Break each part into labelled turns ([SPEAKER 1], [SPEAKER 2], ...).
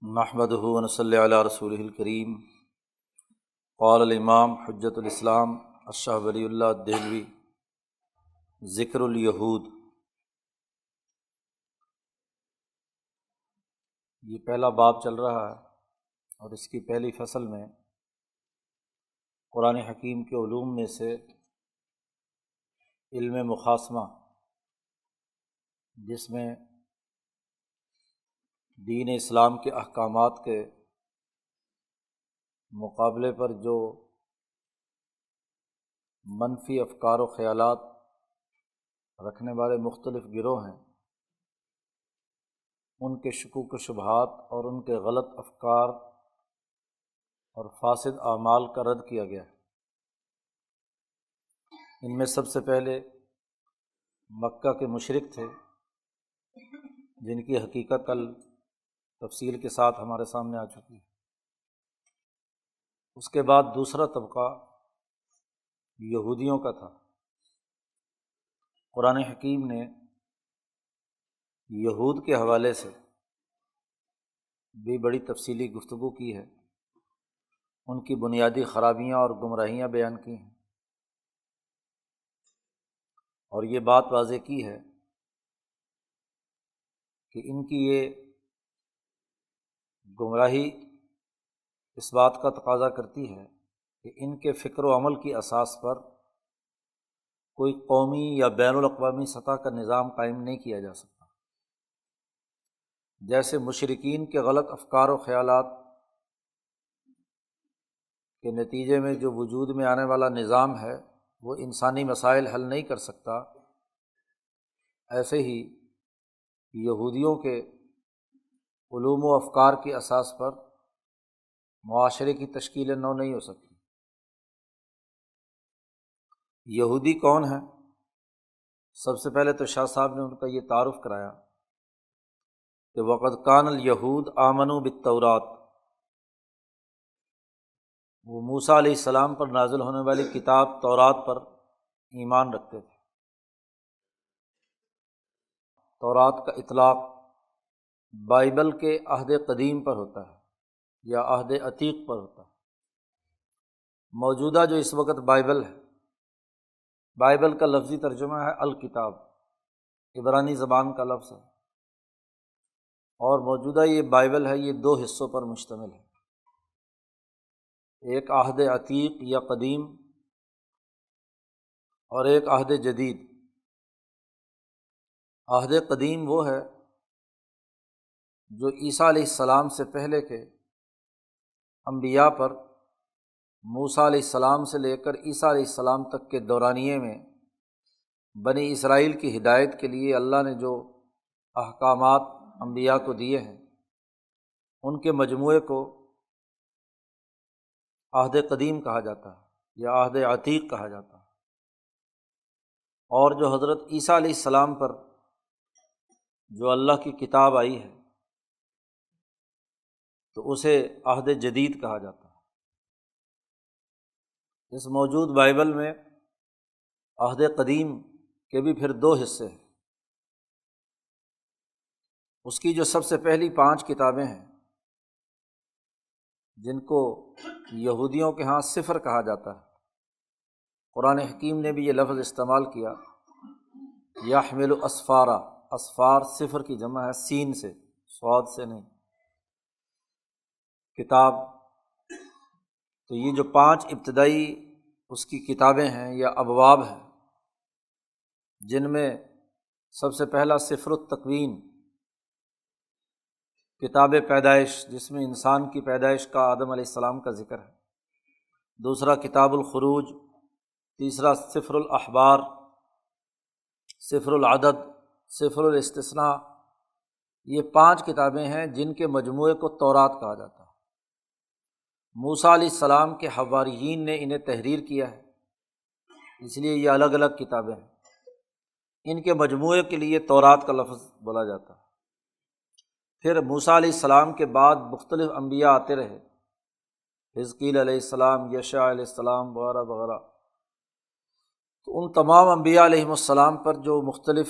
[SPEAKER 1] نحمدہ ونصلی علی رسولہ الکریم۔ قال الامام حجۃ الاسلام الشاہ ولی اللہ دہلوی، ذکر الیہود۔ یہ پہلا باب چل رہا ہے اور اس کی پہلی فصل میں قرآن حکیم کے علوم میں سے علم مخاصمہ، جس میں دین اسلام کے احکامات کے مقابلے پر جو منفی افکار و خیالات رکھنے والے مختلف گروہ ہیں، ان کے شکوک و شبہات اور ان کے غلط افکار اور فاسد اعمال کا رد کیا گیا ہے۔ ان میں سب سے پہلے مکہ کے مشرک تھے، جن کی حقیقت کل تفصیل کے ساتھ ہمارے سامنے آ چکی ہے۔ اس کے بعد دوسرا طبقہ یہودیوں کا تھا۔ قرآن حکیم نے یہود کے حوالے سے بھی بڑی تفصیلی گفتگو کی ہے، ان کی بنیادی خرابیاں اور گمراہیاں بیان کی ہیں، اور یہ بات واضح کی ہے کہ ان کی یہ گمراہی اس بات کا تقاضا کرتی ہے کہ ان کے فکر و عمل کی اساس پر کوئی قومی یا بین الاقوامی سطح کا نظام قائم نہیں کیا جا سکتا۔ جیسے مشرکین کے غلط افکار و خیالات کے نتیجے میں جو وجود میں آنے والا نظام ہے وہ انسانی مسائل حل نہیں کر سکتا، ایسے ہی یہودیوں کے علوم و افکار کی اساس پر معاشرے کی تشکیل نو نہیں ہو سکتی۔ یہودی کون ہیں؟ سب سے پہلے تو شاہ صاحب نے ان کا یہ تعارف کرایا کہ وقد کان الیہود آمنوا بالتوراۃ، وہ موسیٰ علیہ السلام پر نازل ہونے والی کتاب تورات پر ایمان رکھتے تھے۔ تورات کا اطلاق بائبل کے عہد قدیم پر ہوتا ہے یا عہد عتیق پر ہوتا ہے۔ موجودہ جو اس وقت بائبل ہے، بائبل کا لفظی ترجمہ ہے الکتاب، عبرانی زبان کا لفظ ہے، اور موجودہ یہ بائبل ہے، یہ دو حصوں پر مشتمل ہے، ایک عہد عتیق یا قدیم اور ایک عہد جدید۔ عہد قدیم وہ ہے جو عیسیٰ علیہ السلام سے پہلے کے انبیاء پر موسیٰ علیہ السلام سے لے کر عیسیٰ علیہ السلام تک کے دورانیے میں بنی اسرائیل کی ہدایت کے لیے اللہ نے جو احکامات انبیاء کو دیے ہیں، ان کے مجموعے کو عہد قدیم کہا جاتا ہے یا عہد عتیق کہا جاتا ہے۔ اور جو حضرت عیسیٰ علیہ السلام پر جو اللہ کی کتاب آئی ہے تو اسے عہد جدید کہا جاتا ہے۔ اس موجود بائبل میں عہد قدیم کے بھی پھر دو حصے ہیں۔ اس کی جو سب سے پہلی 5 کتابیں ہیں، جن کو یہودیوں کے ہاں صفر کہا جاتا ہے، قرآن حکیم نے بھی یہ لفظ استعمال کیا، یحمل اسفارا، اسفار صفر کی جمع ہے، سین سے، صاد سے نہیں، کتاب۔ تو یہ جو 5 ابتدائی اس کی کتابیں ہیں یا ابواب ہیں، جن میں سب سے پہلا سفر التکوین، کتاب پیدائش، جس میں انسان کی پیدائش کا آدم علیہ السلام کا ذکر ہے، دوسرا کتاب الخروج، تیسرا سفر الاحبار، سفر العدد، سفر الاستثناء۔ یہ 5 کتابیں ہیں جن کے مجموعے کو تورات کہا جاتا ہے۔ موسیٰ علیہ السلام کے حواریین نے انہیں تحریر کیا ہے، اس لیے یہ الگ الگ کتابیں ہیں۔ ان کے مجموعے کے لیے تورات کا لفظ بولا جاتا ہے۔ پھر موسیٰ علیہ السلام کے بعد مختلف انبیاء آتے رہے، حزقیل علیہ السلام، یشع علیہ السلام وغیرہ وغیرہ۔ تو ان تمام انبیاء علیہم السلام پر جو مختلف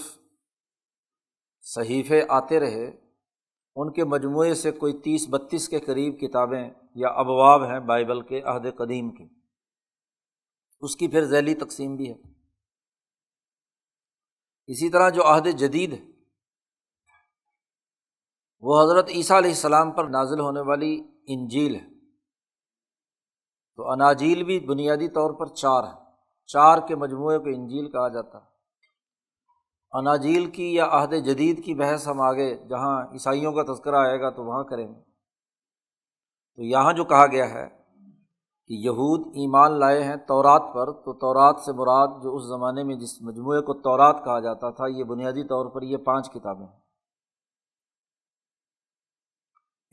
[SPEAKER 1] صحیفے آتے رہے، ان کے مجموعے سے کوئی 30-32 کے قریب کتابیں یا ابواب ہیں بائبل کے عہد قدیم کے، اس کی پھر ذیلی تقسیم بھی ہے۔ اسی طرح جو عہد جدید ہے وہ حضرت عیسیٰ علیہ السلام پر نازل ہونے والی انجیل ہے۔ تو اناجیل بھی بنیادی طور پر 4 ہیں، 4 کے مجموعے کو انجیل کہا جاتا ہے۔ اناجیل کی یا عہد جدید کی بحث ہم آگے جہاں عیسائیوں کا تذکرہ آئے گا تو وہاں کریں گے۔ تو یہاں جو کہا گیا ہے کہ یہود ایمان لائے ہیں تورات پر، تو تورات سے مراد جو اس زمانے میں جس مجموعے کو تورات کہا جاتا تھا، یہ بنیادی طور پر یہ 5 کتابیں ہیں۔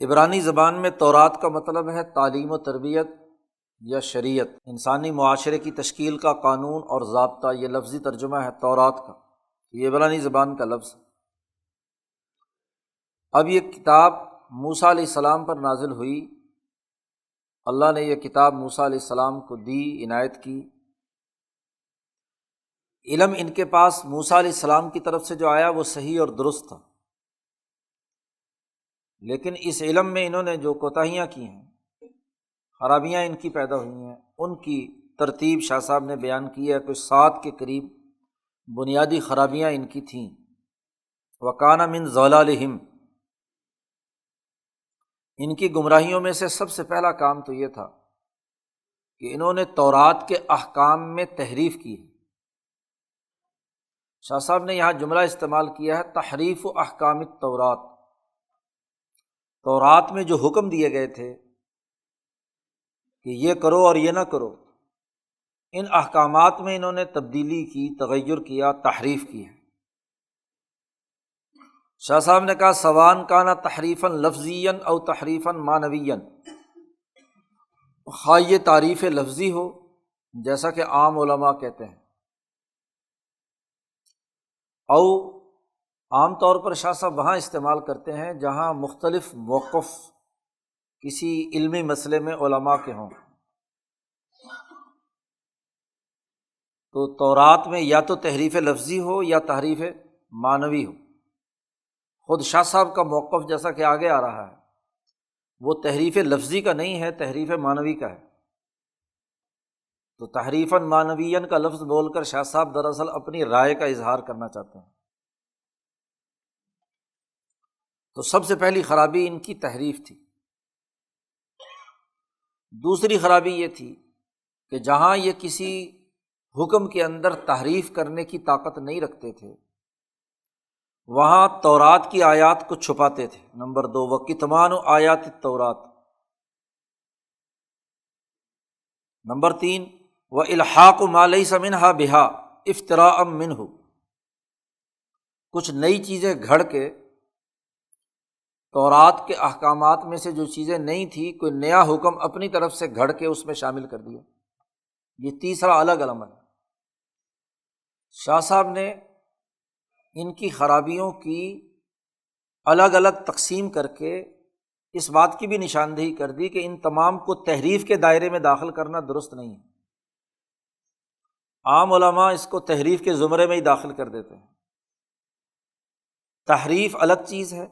[SPEAKER 1] عبرانی زبان میں تورات کا مطلب ہے تعلیم و تربیت یا شریعت، انسانی معاشرے کی تشکیل کا قانون اور ضابطہ، یہ لفظی ترجمہ ہے تورات کا، یہ عبرانی زبان کا لفظ ہے۔ اب یہ کتاب موسیٰ علیہ السلام پر نازل ہوئی، اللہ نے یہ کتاب موسیٰ علیہ السلام کو دی، عنایت کی۔ علم ان کے پاس موسیٰ علیہ السلام کی طرف سے جو آیا وہ صحیح اور درست تھا، لیکن اس علم میں انہوں نے جو کوتاہیاں کی ہیں، خرابیاں ان کی پیدا ہوئی ہیں، ان کی ترتیب شاہ صاحب نے بیان کی ہے۔ کچھ 7 کے قریب بنیادی خرابیاں ان کی تھیں۔ وَكَانَ مِن ضَلَالِهِمْ، ان کی گمراہیوں میں سے سب سے پہلا کام تو یہ تھا کہ انہوں نے تورات کے احکام میں تحریف کی ہے۔ شاہ صاحب نے یہاں جملہ استعمال کیا ہے تحریف و احکام التورات، تورات میں جو حکم دیے گئے تھے کہ یہ کرو اور یہ نہ کرو، ان احکامات میں انہوں نے تبدیلی کی، تغیر کیا، تحریف کی ہے۔ شاہ صاحب نے کہا سوان کانا تحریفاً لفظیاً او تحریفاً معنویاً، خواہ یہ تعریف لفظی ہو جیسا کہ عام علماء کہتے ہیں، او عام طور پر شاہ صاحب وہاں استعمال کرتے ہیں جہاں مختلف موقف کسی علمی مسئلے میں علماء کے ہوں۔ تو تورات میں یا تو تحریف لفظی ہو یا تحریف معنوی ہو۔ خود شاہ صاحب کا موقف جیسا کہ آگے آ رہا ہے وہ تحریف لفظی کا نہیں ہے، تحریف معنوی کا ہے۔ تو تحریفاً معنویاً کا لفظ بول کر شاہ صاحب دراصل اپنی رائے کا اظہار کرنا چاہتے ہیں۔ تو سب سے پہلی خرابی ان کی تحریف تھی۔ دوسری خرابی یہ تھی کہ جہاں یہ کسی حکم کے اندر تحریف کرنے کی طاقت نہیں رکھتے تھے، وہاں تورات کی آیات کو چھپاتے تھے۔ نمبر 2 وَکِتْمَانُ آیات التورات۔ نمبر 3 وَإِلْحَاقُ مَا لَيْسَ مِنْهَا بِهَا افْتِرَاءً مِنْهُ، کچھ نئی چیزیں گھڑ کے تورات کے احکامات میں سے جو چیزیں نہیں تھی، کوئی نیا حکم اپنی طرف سے گھڑ کے اس میں شامل کر دیا۔ یہ تیسرا الگ عمل ہے۔ شاہ صاحب نے ان کی خرابیوں کی الگ الگ تقسیم کر کے اس بات کی بھی نشاندہی کر دی کہ ان تمام کو تحریف کے دائرے میں داخل کرنا درست نہیں ہے۔ عام علماء اس کو تحریف کے زمرے میں ہی داخل کر دیتے ہیں۔ تحریف الگ چیز ہے،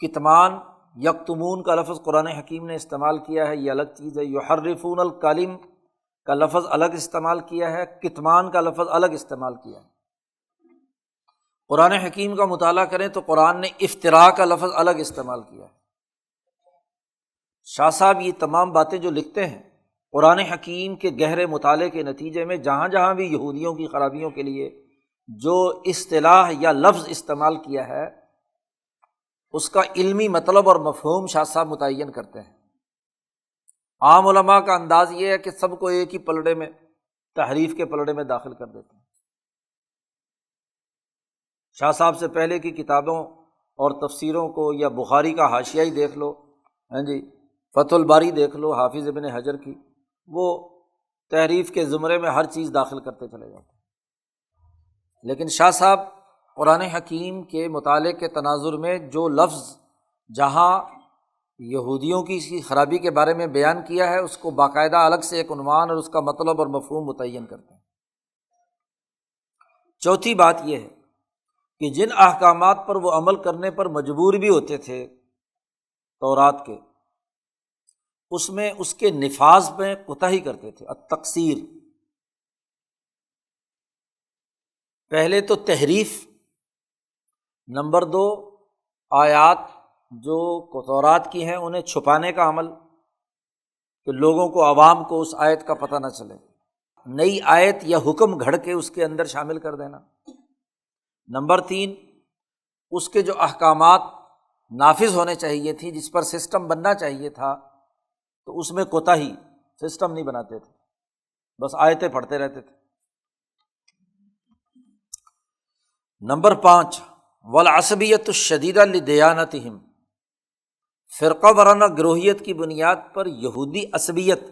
[SPEAKER 1] کتمان یکتمون کا لفظ قرآن حکیم نے استعمال کیا ہے، یہ الگ چیز ہے۔ یحرفون الکلم کا لفظ الگ استعمال کیا ہے، کتمان کا لفظ الگ استعمال کیا ہے۔ قرآن حکیم کا مطالعہ کریں تو قرآن نے افتراء کا لفظ الگ استعمال کیا ہے۔ شاہ صاحب یہ تمام باتیں جو لکھتے ہیں قرآن حکیم کے گہرے مطالعے کے نتیجے میں جہاں جہاں بھی یہودیوں کی خرابیوں کے لیے جو اصطلاح یا لفظ استعمال کیا ہے اس کا علمی مطلب اور مفہوم شاہ صاحب متعین کرتے ہیں۔ عام علماء کا انداز یہ ہے کہ سب کو ایک ہی پلڑے میں، تحریف کے پلڑے میں داخل کر دیتے ہیں۔ شاہ صاحب سے پہلے کی کتابوں اور تفسیروں کو یا بخاری کا حاشیہ ہی دیکھ لو، ہاں جی، فتح الباری دیکھ لو حافظ ابن حجر کی، وہ تحریف کے زمرے میں ہر چیز داخل کرتے چلے جاتے ہیں۔ لیکن شاہ صاحب قرآن حکیم کے مطالعے کے تناظر میں جو لفظ جہاں یہودیوں کی خرابی کے بارے میں بیان کیا ہے اس کو باقاعدہ الگ سے ایک عنوان اور اس کا مطلب اور مفہوم متعین کرتے ہیں۔ چوتھی بات یہ ہے کہ جن احکامات پر وہ عمل کرنے پر مجبور بھی ہوتے تھے تورات کے، اس میں اس کے نفاذ میں کوتاہی کرتے تھے، التقصیر۔ پہلے تو تحریف، نمبر دو آیات جو تورات کی ہیں انہیں چھپانے کا عمل، کہ لوگوں کو، عوام کو اس آیت کا پتہ نہ چلے، نئی آیت یا حکم گھڑ کے اس کے اندر شامل کر دینا۔ نمبر تین، اس کے جو احکامات نافذ ہونے چاہیے تھی، جس پر سسٹم بننا چاہیے تھا، تو اس میں کوتاہی، سسٹم نہیں بناتے تھے، بس آیتیں پڑھتے رہتے تھے۔ نمبر پانچ، والعصبیۃ الشدیدہ لدیانتہم، فرقہ وارانہ گروہیت کی بنیاد پر یہودی عصبیت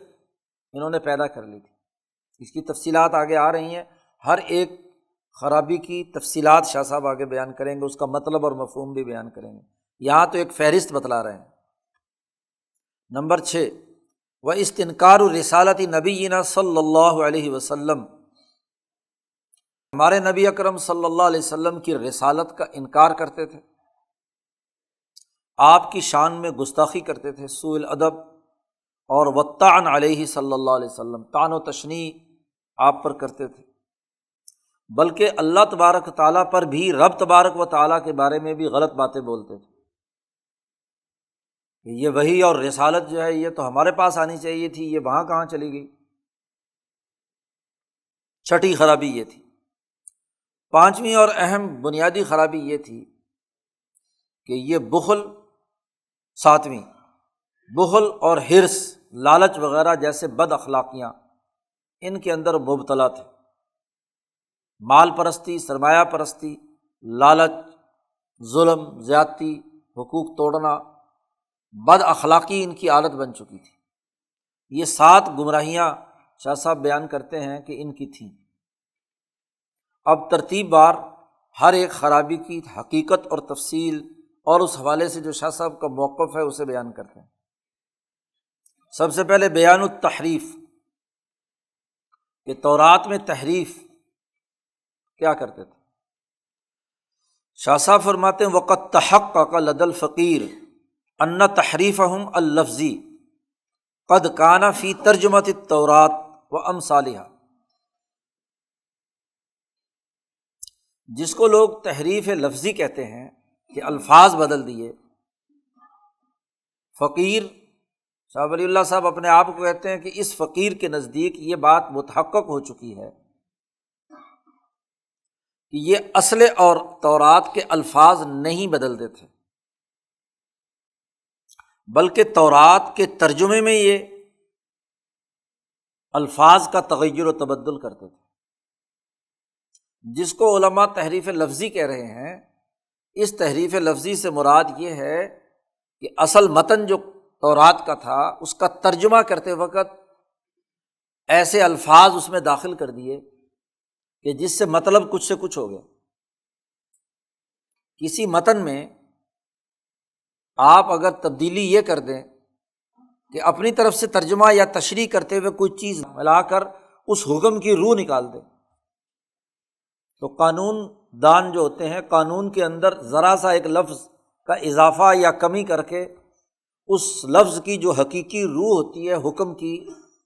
[SPEAKER 1] انہوں نے پیدا کر لی تھی۔ اس کی تفصیلات آگے آ رہی ہیں، ہر ایک خرابی کی تفصیلات شاہ صاحب آگے بیان کریں گے، اس کا مطلب اور مفہوم بھی بیان کریں گے، یہاں تو ایک فہرست بتلا رہے ہیں۔ نمبر چھ، وَاِسْتِنْكَارُ رِسَالَةِ نَبِيِّنَا صلی اللہ علیہ وسلم، ہمارے نبی اکرم صلی اللہ علیہ وسلم کی رسالت کا انکار کرتے تھے، آپ کی شان میں گستاخی کرتے تھے، سوء الادب، اور والطعن علیہ صلی اللہ علیہ وسلم، طعن و تشنیع آپ پر کرتے تھے، بلکہ اللہ تبارک و تعالیٰ پر بھی، رب تبارک و تعالیٰ کے بارے میں بھی غلط باتیں بولتے تھے کہ یہ وحی اور رسالت جو ہے یہ تو ہمارے پاس آنی چاہیے تھی، یہ وہاں کہاں چلی گئی۔ چھٹی خرابی یہ تھی۔ پانچویں اور اہم بنیادی خرابی یہ تھی کہ یہ بخل، ساتویں، بخل اور حرص، لالچ وغیرہ جیسے بد اخلاقیاں ان کے اندر مبتلا تھے۔ مال پرستی، سرمایہ پرستی، لالچ، ظلم، زیادتی، حقوق توڑنا، بد اخلاقی ان کی عادت بن چکی تھی۔ یہ 7 گمراہیاں شاہ صاحب بیان کرتے ہیں کہ ان کی تھیں۔ اب ترتیب بار ہر ایک خرابی کی حقیقت اور تفصیل اور اس حوالے سے جو شاہ صاحب کا موقف ہے اسے بیان کرتے ہیں۔ سب سے پہلے بیان التحریف، کہ تورات میں تحریف کیا کرتے تھے۔ شاہ صاحب فرماتے ہیں وَقَدْ تَحَقَّقَ لَدَى الْفَقِيرِ أَنَّ تَحْرِيفَهُمْ اللَّفْظِي قَدْ كَانَ فِي تَرْجُمَةِ التَّوْرَاةِ وَأَمْثَالِهَا، جس کو لوگ تحریف لفظی کہتے ہیں کہ الفاظ بدل دیے۔ فقیر شاہ ولی اللہ صاحب اپنے آپ کو کہتے ہیں کہ اس فقیر کے نزدیک یہ بات متحقق ہو چکی ہے کہ یہ اصل اور تورات کے الفاظ نہیں بدلتے تھے، بلکہ تورات کے ترجمے میں یہ الفاظ کا تغیر و تبدل کرتے تھے۔ جس کو علماء تحریف لفظی کہہ رہے ہیں، اس تحریف لفظی سے مراد یہ ہے کہ اصل متن جو تورات کا تھا اس کا ترجمہ کرتے وقت ایسے الفاظ اس میں داخل کر دیے کہ جس سے مطلب کچھ سے کچھ ہو گیا۔ کسی متن میں آپ اگر تبدیلی یہ کر دیں کہ اپنی طرف سے ترجمہ یا تشریح کرتے ہوئے کوئی چیز ملا کر اس حکم کی روح نکال دیں، تو قانون دان جو ہوتے ہیں قانون کے اندر ذرا سا ایک لفظ کا اضافہ یا کمی کر کے اس لفظ کی جو حقیقی روح ہوتی ہے حکم کی،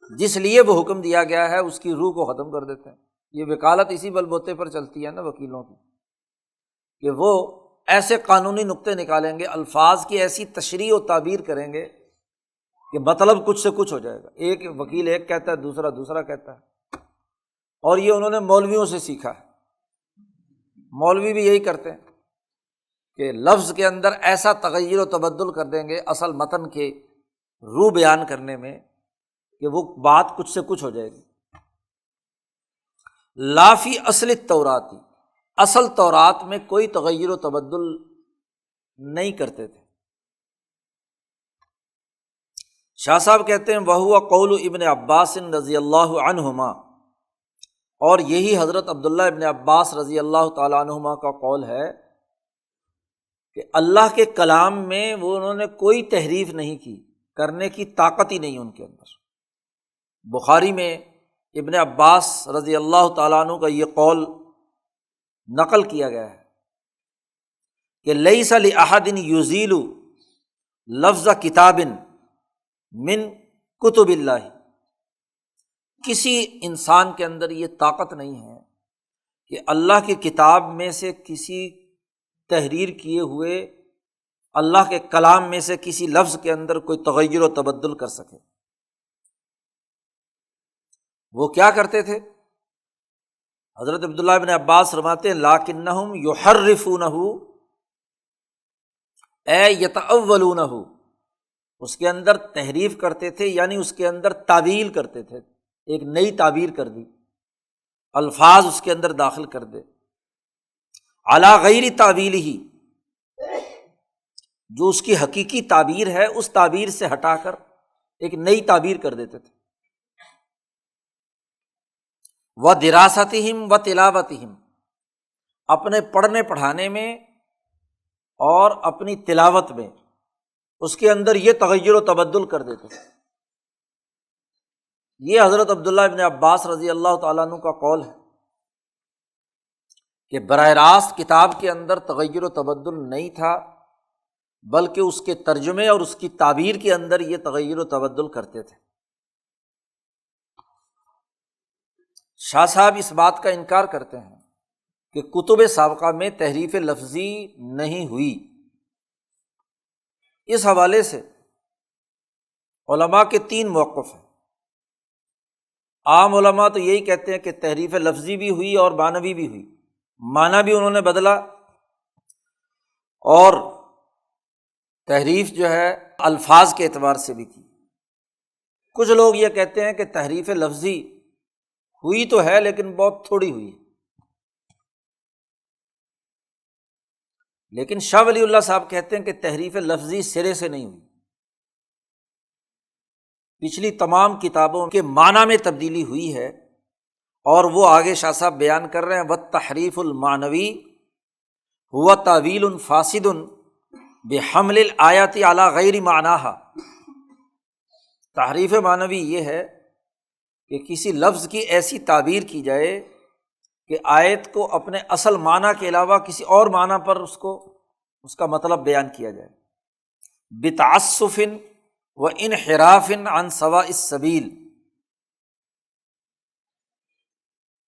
[SPEAKER 1] جس لیے وہ حکم دیا گیا ہے، اس کی روح کو ختم کر دیتے ہیں۔ یہ وکالت اسی بل بوتے پر چلتی ہے نا وکیلوں کی، کہ وہ ایسے قانونی نقطے نکالیں گے، الفاظ کی ایسی تشریح و تعبیر کریں گے کہ مطلب کچھ سے کچھ ہو جائے گا۔ ایک وکیل ایک کہتا ہے، دوسرا دوسرا کہتا ہے، اور یہ انہوں نے مولویوں سے سیکھا ہے۔ مولوی بھی یہی کرتے ہیں کہ لفظ کے اندر ایسا تغیر و تبدل کر دیں گے اصل متن کے روح بیان کرنے میں کہ وہ بات کچھ سے کچھ ہو جائے گی۔ لا فی اصل التوراتی، اصل تورات میں کوئی تغیر و تبدل نہیں کرتے تھے۔ شاہ صاحب کہتے ہیں وَهُوَ قول ابن عباس رضی اللہ عنہما، اور یہی حضرت عبداللہ ابن عباس رضی اللہ تعالیٰ عنہما کا قول ہے کہ اللہ کے کلام میں وہ انہوں نے کوئی تحریف نہیں کی، کرنے کی طاقت ہی نہیں ان کے اندر۔ بخاری میں ابن عباس رضی اللہ تعالیٰ عنہ کا یہ قول نقل کیا گیا ہے کہ لیس لأحد یزیل لفظ کتاب من کتب اللہ، کسی انسان کے اندر یہ طاقت نہیں ہے کہ اللہ کی کتاب میں سے کسی تحریر کیے ہوئے اللہ کے کلام میں سے کسی لفظ کے اندر کوئی تغیر و تبدل کر سکے۔ وہ کیا کرتے تھے؟ حضرت عبداللہ بن عباس فرماتے ہیں لاکنہم یحرفونہ اے یتأولونہ، اس کے اندر تحریف کرتے تھے، یعنی اس کے اندر تعویل کرتے تھے، ایک نئی تعبیر کر دی، الفاظ اس کے اندر داخل کر دے، علی غیر تعویلہ، جو اس کی حقیقی تعبیر ہے اس تعبیر سے ہٹا کر ایک نئی تعبیر کر دیتے تھے۔ وَدِرَاسَتِهِمْ وَتِلَاوَتِهِمْ، اپنے پڑھنے پڑھانے میں اور اپنی تلاوت میں اس کے اندر یہ تغیر و تبدل کر دیتے تھے۔ یہ حضرت عبداللہ بن عباس رضی اللہ تعالیٰ عنہ کا قول ہے کہ براہ راست کتاب کے اندر تغیر و تبدل نہیں تھا، بلکہ اس کے ترجمے اور اس کی تعبیر کے اندر یہ تغیر و تبدل کرتے تھے۔ شاہ صاحب اس بات کا انکار کرتے ہیں کہ کتب سابقہ میں تحریف لفظی نہیں ہوئی۔ اس حوالے سے علماء کے تین موقف ہیں۔ عام علماء تو یہی کہتے ہیں کہ تحریف لفظی بھی ہوئی اور معنوی بھی ہوئی، معنی بھی انہوں نے بدلا اور تحریف جو ہے الفاظ کے اعتبار سے بھی کی۔ کچھ لوگ یہ کہتے ہیں کہ تحریف لفظی ہوئی تو ہے لیکن بہت تھوڑی ہوئی ہے۔ لیکن شاہ ولی اللہ صاحب کہتے ہیں کہ تحریف لفظی سرے سے نہیں ہوئی، پچھلی تمام کتابوں کے معنی میں تبدیلی ہوئی ہے، اور وہ آگے شاہ صاحب بیان کر رہے ہیں والتحریف المعنوی هو تاویل فاسد بحمل الآیات علی غیر معناها۔ تحریف معنوی یہ ہے کہ کسی لفظ کی ایسی تعبیر کی جائے کہ آیت کو اپنے اصل معنی کے علاوہ کسی اور معنی پر اس کا مطلب بیان کیا جائے، بتعسف و انحراف عن سواء السبیل،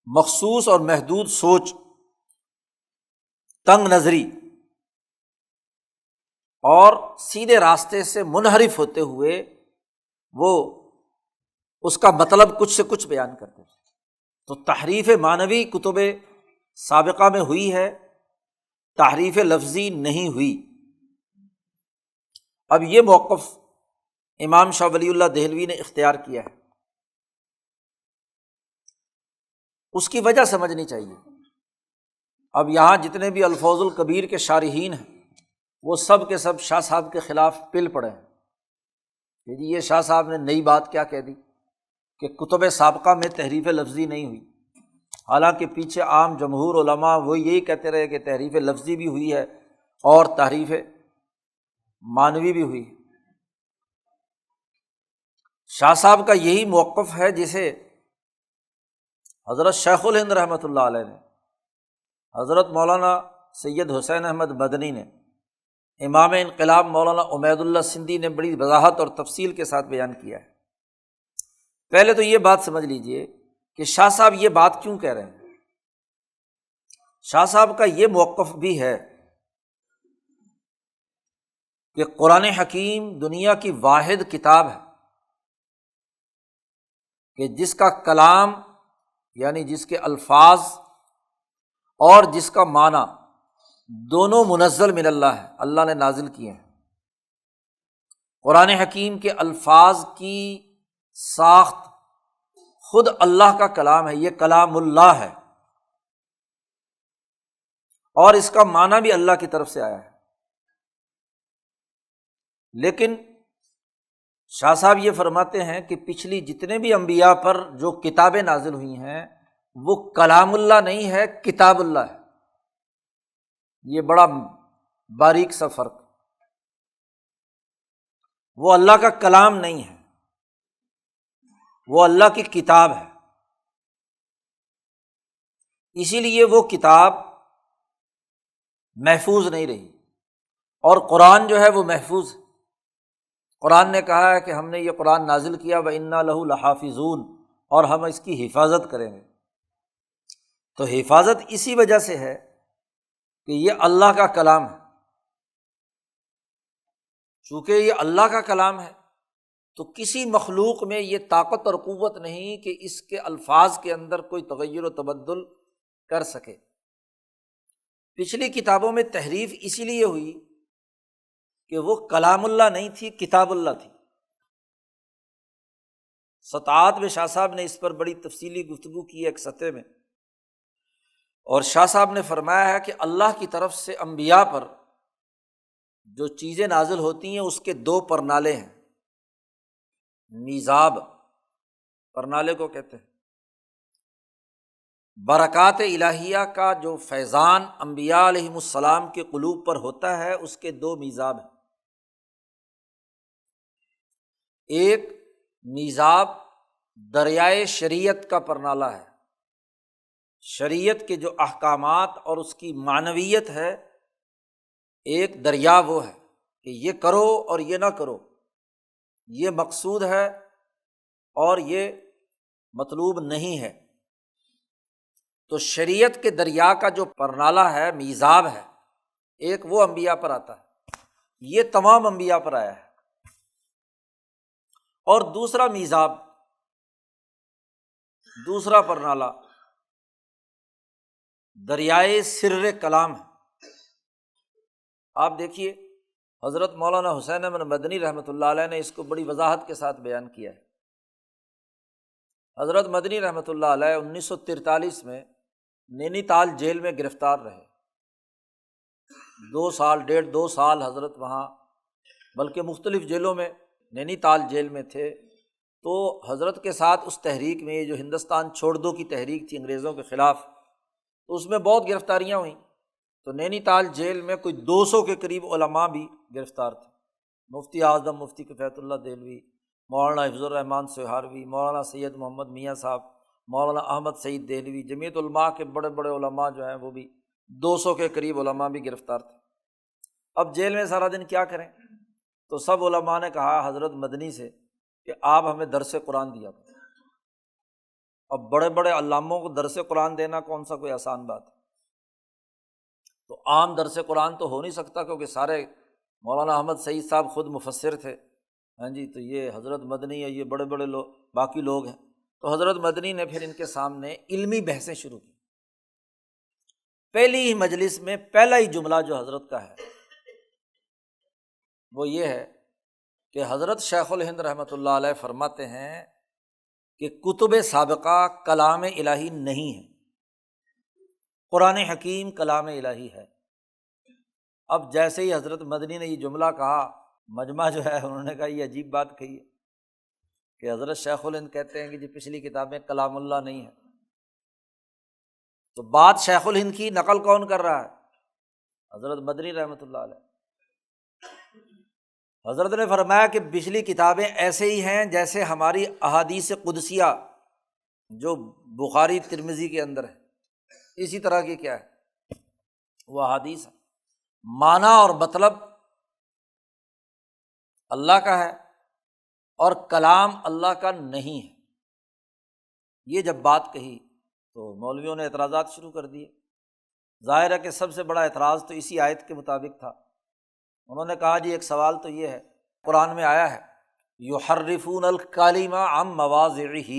[SPEAKER 1] مخصوص اور محدود سوچ، تنگ نظری اور سیدھے راستے سے منحرف ہوتے ہوئے وہ اس کا مطلب کچھ سے کچھ بیان کرتے تھے۔ تو تحریف معنوی کتب سابقہ میں ہوئی ہے، تحریف لفظی نہیں ہوئی۔ اب یہ موقف امام شاہ ولی اللہ دہلوی نے اختیار کیا ہے، اس کی وجہ سمجھنی چاہیے۔ اب یہاں جتنے بھی الفوظ الکبیر کے شارحین ہیں وہ سب کے سب شاہ صاحب کے خلاف پل پڑے ہیں کہ جی یہ شاہ صاحب نے نئی بات کیا کہہ دی کہ کتب سابقہ میں تحریف لفظی نہیں ہوئی، حالانکہ پیچھے عام جمہور علماء وہ یہی کہتے رہے کہ تحریف لفظی بھی ہوئی ہے اور تحریف معنوی بھی ہوئی۔ شاہ صاحب کا یہی موقف ہے جسے حضرت شیخ الہند رحمۃ اللہ علیہ نے، حضرت مولانا سید حسین احمد مدنی نے، امام انقلاب مولانا عمید اللہ سندھی نے بڑی وضاحت اور تفصیل کے ساتھ بیان کیا ہے۔ پہلے تو یہ بات سمجھ لیجئے کہ شاہ صاحب یہ بات کیوں کہہ رہے ہیں۔ شاہ صاحب کا یہ موقف بھی ہے کہ قرآن حکیم دنیا کی واحد کتاب ہے کہ جس کا کلام یعنی جس کے الفاظ اور جس کا معنی دونوں منزل من اللہ ہے، اللہ نے نازل کیے ہیں۔ قرآن حکیم کے الفاظ کی ساخت خود اللہ کا کلام ہے، یہ کلام اللہ ہے، اور اس کا معنی بھی اللہ کی طرف سے آیا ہے۔ لیکن شاہ صاحب یہ فرماتے ہیں کہ پچھلی جتنے بھی انبیاء پر جو کتابیں نازل ہوئی ہیں وہ کلام اللہ نہیں ہے، کتاب اللہ ہے۔ یہ بڑا باریک سا فرق، وہ اللہ کا کلام نہیں ہے، وہ اللہ کی کتاب ہے۔ اسی لیے وہ کتاب محفوظ نہیں رہی، اور قرآن جو ہے وہ محفوظ ہے۔ قرآن نے کہا ہے کہ ہم نے یہ قرآن نازل کیا وَإِنَّا لَهُ لَحَافِظُونَ، اور ہم اس کی حفاظت کریں گے۔ تو حفاظت اسی وجہ سے ہے کہ یہ اللہ کا کلام ہے۔ چونکہ یہ اللہ کا کلام ہے تو کسی مخلوق میں یہ طاقت اور قوت نہیں کہ اس کے الفاظ کے اندر کوئی تغیر و تبدل کر سکے۔ پچھلی کتابوں میں تحریف اسی لیے ہوئی کہ وہ کلام اللہ نہیں تھی، کتاب اللہ تھی۔ سطاعت میں شاہ صاحب نے اس پر بڑی تفصیلی گفتگو کی ہے ایک سطح میں، اور شاہ صاحب نے فرمایا ہے کہ اللہ کی طرف سے انبیاء پر جو چیزیں نازل ہوتی ہیں اس کے دو پرنالے ہیں۔ میزاب، پرنالے کو کہتے ہیں۔ برکات الہیہ کا جو فیضان انبیاء علیہم السلام کے قلوب پر ہوتا ہے اس کے دو میزاب ہیں۔ ایک میزاب دریائے شریعت کا پرنالہ ہے، شریعت کے جو احکامات اور اس کی معنویت ہے، ایک دریا وہ ہے کہ یہ کرو اور یہ نہ کرو، یہ مقصود ہے اور یہ مطلوب نہیں ہے۔ تو شریعت کے دریا کا جو پرنالہ ہے، میزاب ہے، ایک وہ انبیاء پر آتا ہے، یہ تمام انبیاء پر آیا ہے۔ اور دوسرا میزاب، دوسرا پرنالہ دریائے سر کلام ہے۔ آپ دیکھیے حضرت مولانا حسین احمد مدنی رحمۃ اللہ علیہ نے اس کو بڑی وضاحت کے ساتھ بیان کیا ہے۔ حضرت مدنی رحمۃ اللہ علیہ 1943 میں نینی تال جیل میں گرفتار رہے، 2 سال حضرت وہاں، بلکہ مختلف جیلوں میں، نینی تال جیل میں تھے۔ تو حضرت کے ساتھ اس تحریک میں، جو ہندوستان چھوڑ دو کی تحریک تھی انگریزوں کے خلاف، تو اس میں بہت گرفتاریاں ہوئیں۔ تو نینی تال جیل میں کوئی 200 کے قریب علماء بھی گرفتار تھے، مفتی اعظم مفتی کفایت اللہ دہلوی، مولانا حفظ الرحمن سہاروی، مولانا سید محمد میاں صاحب، مولانا احمد سعید دہلوی، جمیعت علماء کے بڑے بڑے علماء جو ہیں وہ بھی 200 کے قریب علماء بھی گرفتار تھے۔ اب جیل میں سارا دن کیا کریں؟ تو سب علماء نے کہا حضرت مدنی سے کہ آپ ہمیں درس قرآن دیا کریں۔ اب بڑے بڑے علاموں کو درس قرآن دینا کون سا کوئی آسان بات ہے؟ تو عام درس قرآن تو ہو نہیں سکتا، کیونکہ سارے مولانا احمد سعید صاحب خود مفسر تھے، ہاں جی، تو یہ حضرت مدنی ہے، یہ بڑے بڑے لوگ باقی لوگ ہیں۔ تو حضرت مدنی نے پھر ان کے سامنے علمی بحثیں شروع کی۔ پہلی ہی مجلس میں پہلا ہی جملہ جو حضرت کا ہے وہ یہ ہے کہ حضرت شیخ الہند رحمۃ اللہ علیہ فرماتے ہیں کہ کتب سابقہ کلام الہی نہیں ہے، قرآن حکیم کلام الہی ہے۔ اب جیسے ہی حضرت مدنی نے یہ جملہ کہا، مجمع جو ہے انہوں نے کہا یہ عجیب بات کہی ہے کہ حضرت شیخ الہند کہتے ہیں کہ جی پچھلی کتابیں کلام اللہ نہیں ہے۔ تو بات شیخ الہند کی نقل کون کر رہا ہے؟ حضرت مدنی رحمۃ اللہ علیہ۔ حضرت نے فرمایا کہ پچھلی کتابیں ایسے ہی ہیں جیسے ہماری احادیث قدسیہ جو بخاری ترمذی کے اندر ہے، اسی طرح کی کیا ہے وہ احادیث ہے، معنی اور مطلب اللہ کا ہے اور کلام اللہ کا نہیں ہے۔ یہ جب بات کہی تو مولویوں نے اعتراضات شروع کر دیے۔ ظاہر ہے کہ سب سے بڑا اعتراض تو اسی آیت کے مطابق تھا۔ انہوں نے کہا جی ایک سوال تو یہ ہے، قرآن میں آیا ہے یحرفون الکلم عن مواضعہ،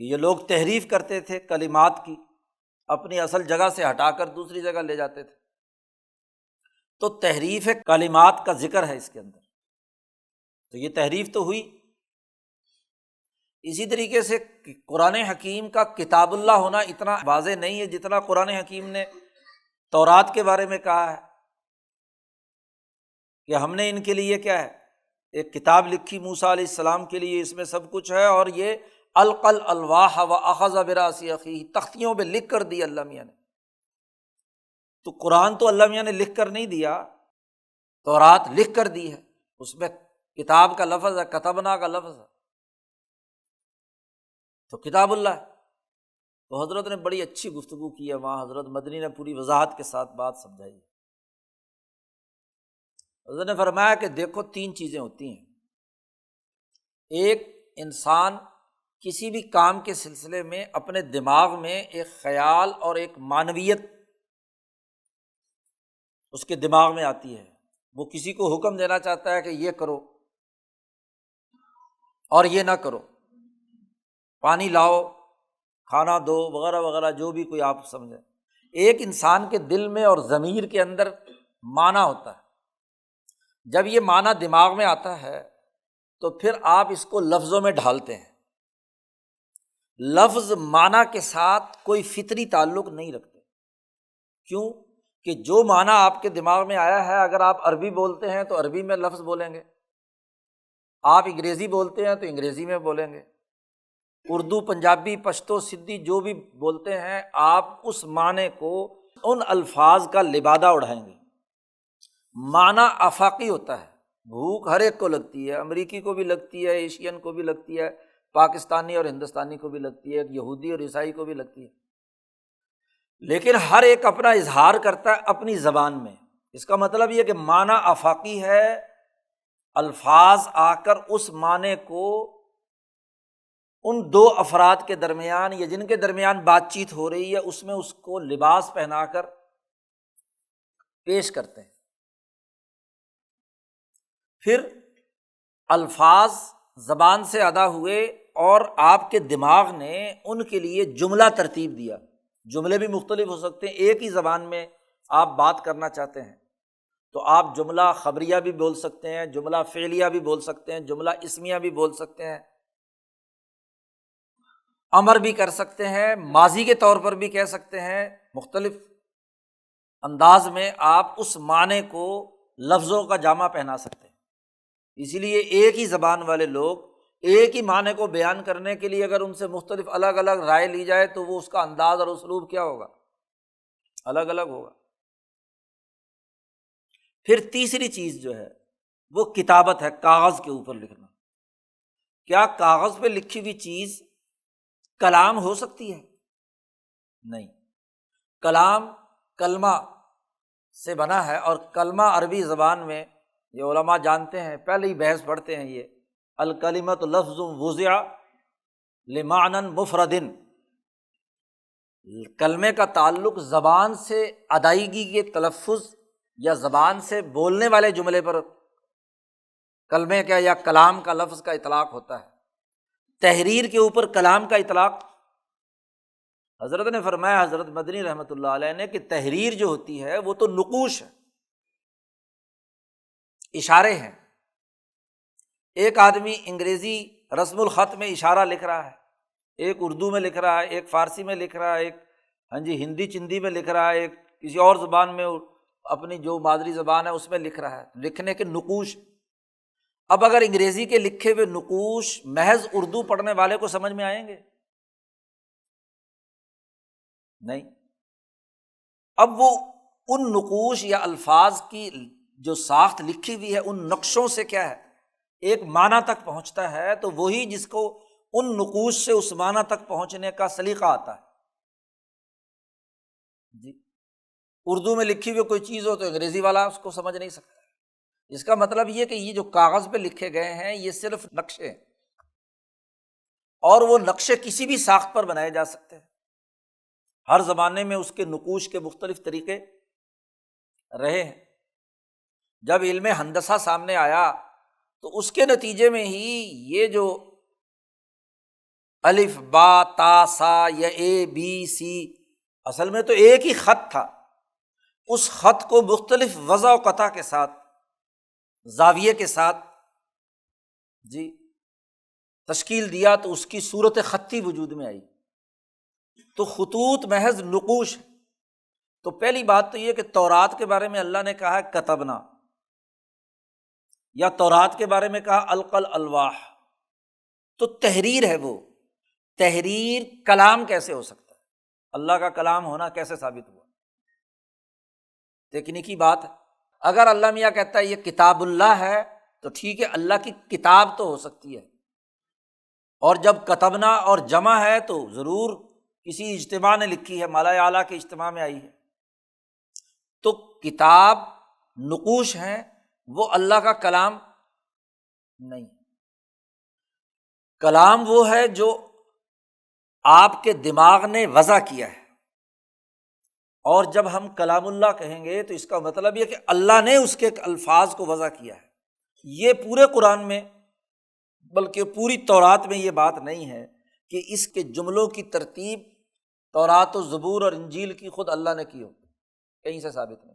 [SPEAKER 1] یہ لوگ تحریف کرتے تھے کلمات کی، اپنی اصل جگہ سے ہٹا کر دوسری جگہ لے جاتے تھے۔ تو تحریف کلمات کا ذکر ہے اس کے اندر، تو یہ تحریف تو ہوئی۔ اسی طریقے سے قرآن حکیم کا کتاب اللہ ہونا اتنا واضح نہیں ہے جتنا قرآن حکیم نے تورات کے بارے میں کہا ہے کہ ہم نے ان کے لیے کیا ہے ایک کتاب لکھی موسیٰ علیہ السلام کے لیے، اس میں سب کچھ ہے، اور یہ القل الواح واخذ براس اخیہ، تختیوں پہ لکھ کر دی اللہ میاں نے۔ تو قرآن تو اللہ میاں نے لکھ کر نہیں دیا، تورات لکھ کر دی ہے، اس میں کتاب کا لفظ ہے، کتبنا کا لفظ ہے، تو کتاب اللہ ہے۔ تو حضرت نے بڑی اچھی گفتگو کی ہے وہاں، حضرت مدنی نے پوری وضاحت کے ساتھ بات سمجھائی۔ حضرت نے فرمایا کہ دیکھو 3 چیزیں ہوتی ہیں. ایک انسان کسی بھی کام کے سلسلے میں اپنے دماغ میں ایک خیال اور ایک معنویت اس کے دماغ میں آتی ہے، وہ کسی کو حکم دینا چاہتا ہے کہ یہ کرو اور یہ نہ کرو، پانی لاؤ، کھانا دو، وغیرہ وغیرہ، جو بھی کوئی آپ سمجھیں. ایک انسان کے دل میں اور ضمیر کے اندر معنی ہوتا ہے. جب یہ معنی دماغ میں آتا ہے تو پھر آپ اس کو لفظوں میں ڈھالتے ہیں. لفظ معنی کے ساتھ کوئی فطری تعلق نہیں رکھتے. کیوں؟ کہ جو معنی آپ کے دماغ میں آیا ہے، اگر آپ عربی بولتے ہیں تو عربی میں لفظ بولیں گے، آپ انگریزی بولتے ہیں تو انگریزی میں بولیں گے، اردو، پنجابی، پشتو، سندھی جو بھی بولتے ہیں، آپ اس معنی کو ان الفاظ کا لبادہ اڑھائیں گے. معنی آفاقی ہوتا ہے. بھوک ہر ایک کو لگتی ہے، امریکی کو بھی لگتی ہے، ایشین کو بھی لگتی ہے، پاکستانی اور ہندوستانی کو بھی لگتی ہے، یہودی اور عیسائی کو بھی لگتی ہے. لیکن ہر ایک اپنا اظہار کرتا ہے اپنی زبان میں. اس کا مطلب یہ کہ معنی آفاقی ہے، الفاظ آ کر اس معنی کو ان 2 افراد کے درمیان یا جن کے درمیان بات چیت ہو رہی ہے اس میں اس کو لباس پہنا کر پیش کرتے ہیں. پھر الفاظ زبان سے ادا ہوئے اور آپ کے دماغ نے ان کے لیے جملہ ترتیب دیا. جملے بھی مختلف ہو سکتے ہیں. ایک ہی زبان میں آپ بات کرنا چاہتے ہیں تو آپ جملہ خبریہ بھی بول سکتے ہیں، جملہ فعلیہ بھی بول سکتے ہیں، جملہ اسمیہ بھی بول سکتے ہیں، امر بھی کر سکتے ہیں، ماضی کے طور پر بھی کہہ سکتے ہیں. مختلف انداز میں آپ اس معنی کو لفظوں کا جامہ پہنا سکتے ہیں. اسی لیے ایک ہی زبان والے لوگ ایک ہی معنی کو بیان کرنے کے لیے اگر ان سے مختلف الگ الگ رائے لی جائے تو وہ اس کا انداز اور اسلوب کیا ہوگا؟ الگ الگ ہوگا. پھر تیسری چیز جو ہے وہ کتابت ہے، کاغذ کے اوپر لکھنا. کیا کاغذ پہ لکھی ہوئی چیز کلام ہو سکتی ہے؟ نہیں. کلام کلمہ سے بنا ہے، اور کلمہ عربی زبان میں یہ علماء جانتے ہیں، پہلے ہی بحث پڑھتے ہیں، یہ الکلمۃ لفظ وضع لمعنی مفرد. کلمے کا تعلق زبان سے ادائیگی کے تلفظ یا زبان سے بولنے والے جملے پر کلمے کا یا کلام کا لفظ کا اطلاق ہوتا ہے. تحریر کے اوپر کلام کا اطلاق حضرت نے فرمایا، حضرت مدنی رحمۃ اللہ علیہ نے، کہ تحریر جو ہوتی ہے وہ تو نقوش ہے، اشارے ہیں. ایک آدمی انگریزی رسم الخط میں اشارہ لکھ رہا ہے، ایک اردو میں لکھ رہا ہے، ایک فارسی میں لکھ رہا ہے، ایک ہندی چندی میں لکھ رہا ہے، ایک کسی اور زبان میں اپنی جو مادری زبان ہے اس میں لکھ رہا ہے. لکھنے کے نقوش. اب اگر انگریزی کے لکھے ہوئے نقوش محض اردو پڑھنے والے کو سمجھ میں آئیں گے؟ نہیں. اب وہ ان نقوش یا الفاظ کی جو ساخت لکھی ہوئی ہے ان نقشوں سے کیا ہے ایک معنی تک پہنچتا ہے، تو وہی جس کو ان نقوش سے اس معنی تک پہنچنے کا سلیقہ آتا ہے. جی، اردو میں لکھی ہوئی کوئی چیز ہو تو انگریزی والا اس کو سمجھ نہیں سکتا. اس کا مطلب یہ کہ یہ جو کاغذ پہ لکھے گئے ہیں یہ صرف نقشے ہیں، اور وہ نقشے کسی بھی ساخت پر بنائے جا سکتے ہیں. ہر زمانے میں اس کے نقوش کے مختلف طریقے رہے ہیں. جب علم ہندسہ سامنے آیا تو اس کے نتیجے میں ہی یہ جو الف با تا سا یا اے بی سی، اصل میں تو ایک ہی خط تھا، اس خط کو مختلف وضع و قطع کے ساتھ، زاویے کے ساتھ جی تشکیل دیا تو اس کی صورت خطی وجود میں آئی. تو خطوط محض نقوش. تو پہلی بات تو یہ کہ تورات کے بارے میں اللہ نے کہا کتبنا، یا تورات کے بارے میں کہا القل الواح، تو تحریر ہے. وہ تحریر کلام کیسے ہو سکتا ہے؟ اللہ کا کلام ہونا کیسے ثابت ہوا؟ تکنیکی بات ہے. اگر اللہ میاں کہتا ہے یہ کتاب اللہ ہے تو ٹھیک ہے، اللہ کی کتاب تو ہو سکتی ہے. اور جب کتبنا اور جمع ہے تو ضرور کسی اجتماع نے لکھی ہے، ملائے اعلیٰ کے اجتماع میں آئی ہے. تو کتاب نقوش ہیں، وہ اللہ کا کلام نہیں۔ کلام وہ ہے جو آپ کے دماغ نے وضع کیا ہے، اور جب ہم کلام اللہ کہیں گے تو اس کا مطلب یہ کہ اللہ نے اس کے الفاظ کو وضع کیا ہے۔ یہ پورے قرآن میں، بلکہ پوری تورات میں یہ بات نہیں ہے کہ اس کے جملوں کی ترتیب تورات و زبور اور انجیل کی خود اللہ نے کی ہو، کہیں سے ثابت نہیں۔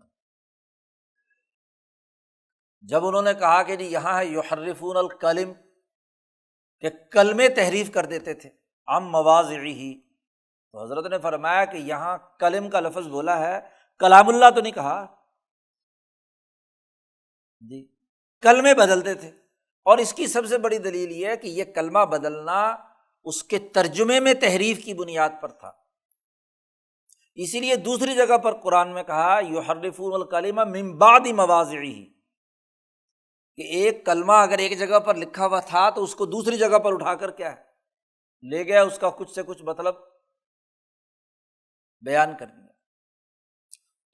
[SPEAKER 1] جب انہوں نے کہا کہ جی یہاں ہے یحرفون الکلم، کہ کلمے تحریف کر دیتے تھے، عن مواضعہ، تو حضرت نے فرمایا کہ یہاں کلم کا لفظ بولا ہے، کلام اللہ تو نہیں کہا جی، کلمے بدلتے تھے۔ اور اس کی سب سے بڑی دلیل یہ ہے کہ یہ کلمہ بدلنا اس کے ترجمے میں تحریف کی بنیاد پر تھا، اسی لیے دوسری جگہ پر قرآن میں کہا یحرفون الکلم من بعد مواضعہ، کہ ایک کلمہ اگر ایک جگہ پر لکھا ہوا تھا تو اس کو دوسری جگہ پر اٹھا کر کیا ہے لے گیا، اس کا کچھ سے کچھ مطلب بیان کر دیا۔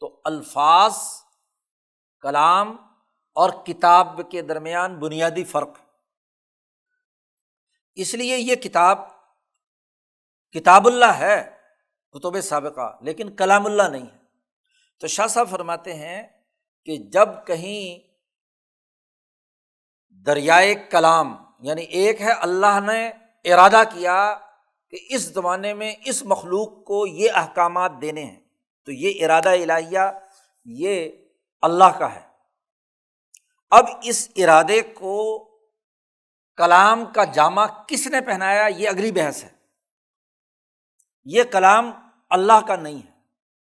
[SPEAKER 1] تو الفاظ، کلام اور کتاب کے درمیان بنیادی فرق، اس لیے یہ کتاب اللہ ہے، کتب سابقہ، لیکن کلام اللہ نہیں ہے۔ تو شاہ صاحب فرماتے ہیں کہ جب کہیں دریائے کلام، یعنی ایک ہے اللہ نے ارادہ کیا کہ اس زمانے میں اس مخلوق کو یہ احکامات دینے ہیں، تو یہ ارادہ الہیہ یہ اللہ کا ہے۔ اب اس ارادے کو کلام کا جامہ کس نے پہنایا، یہ اگلی بحث ہے۔ یہ کلام اللہ کا نہیں ہے،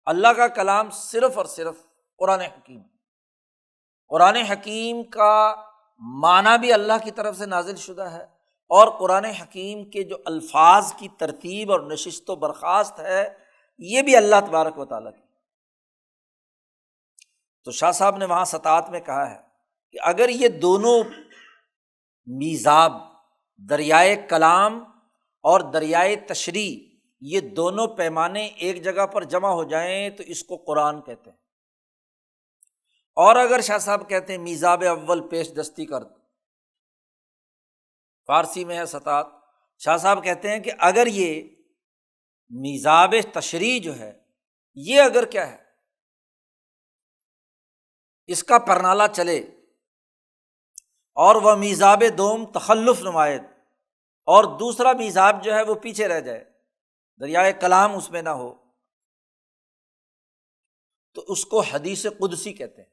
[SPEAKER 1] اللہ کا کلام صرف اور صرف قرآن حکیم۔ قرآن حکیم کا معنی بھی اللہ کی طرف سے نازل شدہ ہے، اور قرآن حکیم کے جو الفاظ کی ترتیب اور نشست و برخاست ہے یہ بھی اللہ تبارک و تعالیٰ کی۔ تو شاہ صاحب نے وہاں سطاعت میں کہا ہے کہ اگر یہ دونوں میزاب، دریائے کلام اور دریائے تشریح، یہ دونوں پیمانے ایک جگہ پر جمع ہو جائیں تو اس کو قرآن کہتے ہیں۔ اور اگر شاہ صاحب کہتے ہیں میزاب اول پیش دستی کر، فارسی میں ہے سطاعت، شاہ صاحب کہتے ہیں کہ اگر یہ میزاب تشریح جو ہے یہ اگر کیا ہے اس کا پرنالہ چلے، اور وہ میزاب دوم تخلف نمائد، اور دوسرا میزاب جو ہے وہ پیچھے رہ جائے، دریائے کلام اس میں نہ ہو، تو اس کو حدیث قدسی کہتے ہیں۔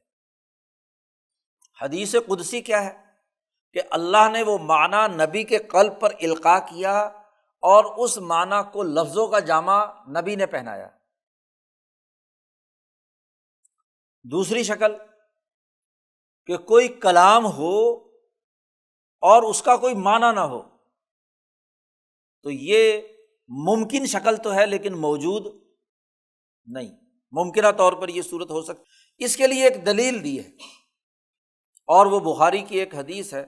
[SPEAKER 1] حدیث قدسی کیا ہے کہ اللہ نے وہ معنی نبی کے قلب پر القاء کیا، اور اس معنی کو لفظوں کا جامع نبی نے پہنایا۔ دوسری شکل کہ کوئی کلام ہو اور اس کا کوئی معنی نہ ہو، تو یہ ممکن شکل تو ہے لیکن موجود نہیں، ممکنہ طور پر یہ صورت ہو سکتی۔ اس کے لیے ایک دلیل دی ہے، اور وہ بخاری کی ایک حدیث ہے۔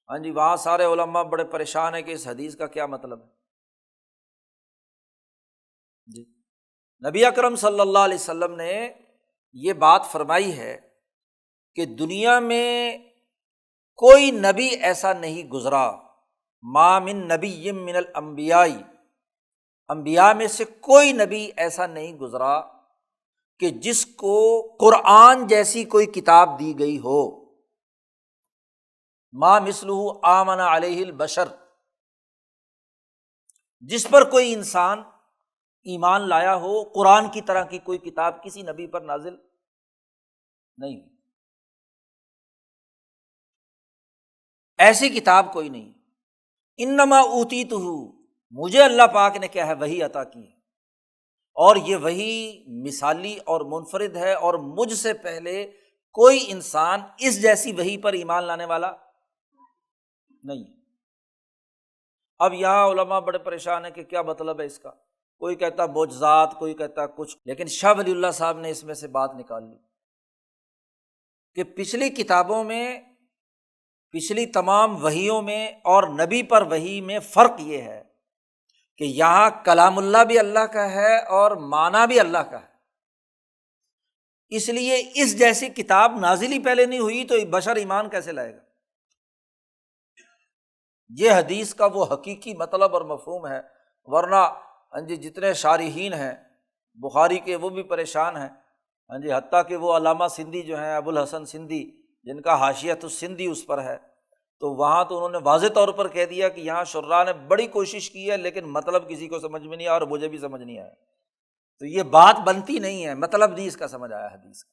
[SPEAKER 1] ہاں جی، وہاں سارے علماء بڑے پریشان ہیں کہ اس حدیث کا کیا مطلب ہے جی۔ نبی اکرم صلی اللہ علیہ وسلم نے یہ بات فرمائی ہے کہ دنیا میں کوئی نبی ایسا نہیں گزرا، ما من نبی من الانبیاء، انبیاء میں سے کوئی نبی ایسا نہیں گزرا کہ جس کو قرآن جیسی کوئی کتاب دی گئی ہو، ما مثلہ آمن علیہ البشر، جس پر کوئی انسان ایمان لایا ہو، قرآن کی طرح کی کوئی کتاب کسی نبی پر نازل نہیں ہوئی، ایسی کتاب کوئی نہیں۔ انما اوتیتہ، مجھے اللہ پاک نے کیا ہے وحی عطا کی ہے، اور یہ وحی مثالی اور منفرد ہے، اور مجھ سے پہلے کوئی انسان اس جیسی وحی پر ایمان لانے والا نہیں۔ اب یہاں علماء بڑے پریشان ہیں کہ کیا مطلب ہے اس کا، کوئی کہتا معجزات، کوئی کہتا کچھ، لیکن شاہ ولی اللہ صاحب نے اس میں سے بات نکال لی کہ پچھلی کتابوں میں، پچھلی تمام وحیوں میں اور نبی پر وحی میں فرق یہ ہے کہ یہاں کلام اللہ بھی اللہ کا ہے اور معنی بھی اللہ کا ہے۔ اس لیے اس جیسی کتاب نازل ہی پہلے نہیں ہوئی تو بشر ایمان کیسے لائے گا؟ یہ حدیث کا وہ حقیقی مطلب اور مفہوم ہے، ورنہ جتنے شارحین ہیں بخاری کے وہ بھی پریشان ہیں، حتیٰ کہ وہ علامہ سندھی جو ہیں، ابو الحسن سندھی، جن کا حاشیۃ السندھی اس پر ہے، تو وہاں تو انہوں نے واضح طور پر کہہ دیا کہ یہاں شراح نے بڑی کوشش کی ہے لیکن مطلب کسی کو سمجھ میں نہیں آیا اور مجھے بھی سمجھ نہیں آیا، تو یہ بات بنتی نہیں ہے، مطلب نہیں اس کا سمجھ آیا حدیث کا۔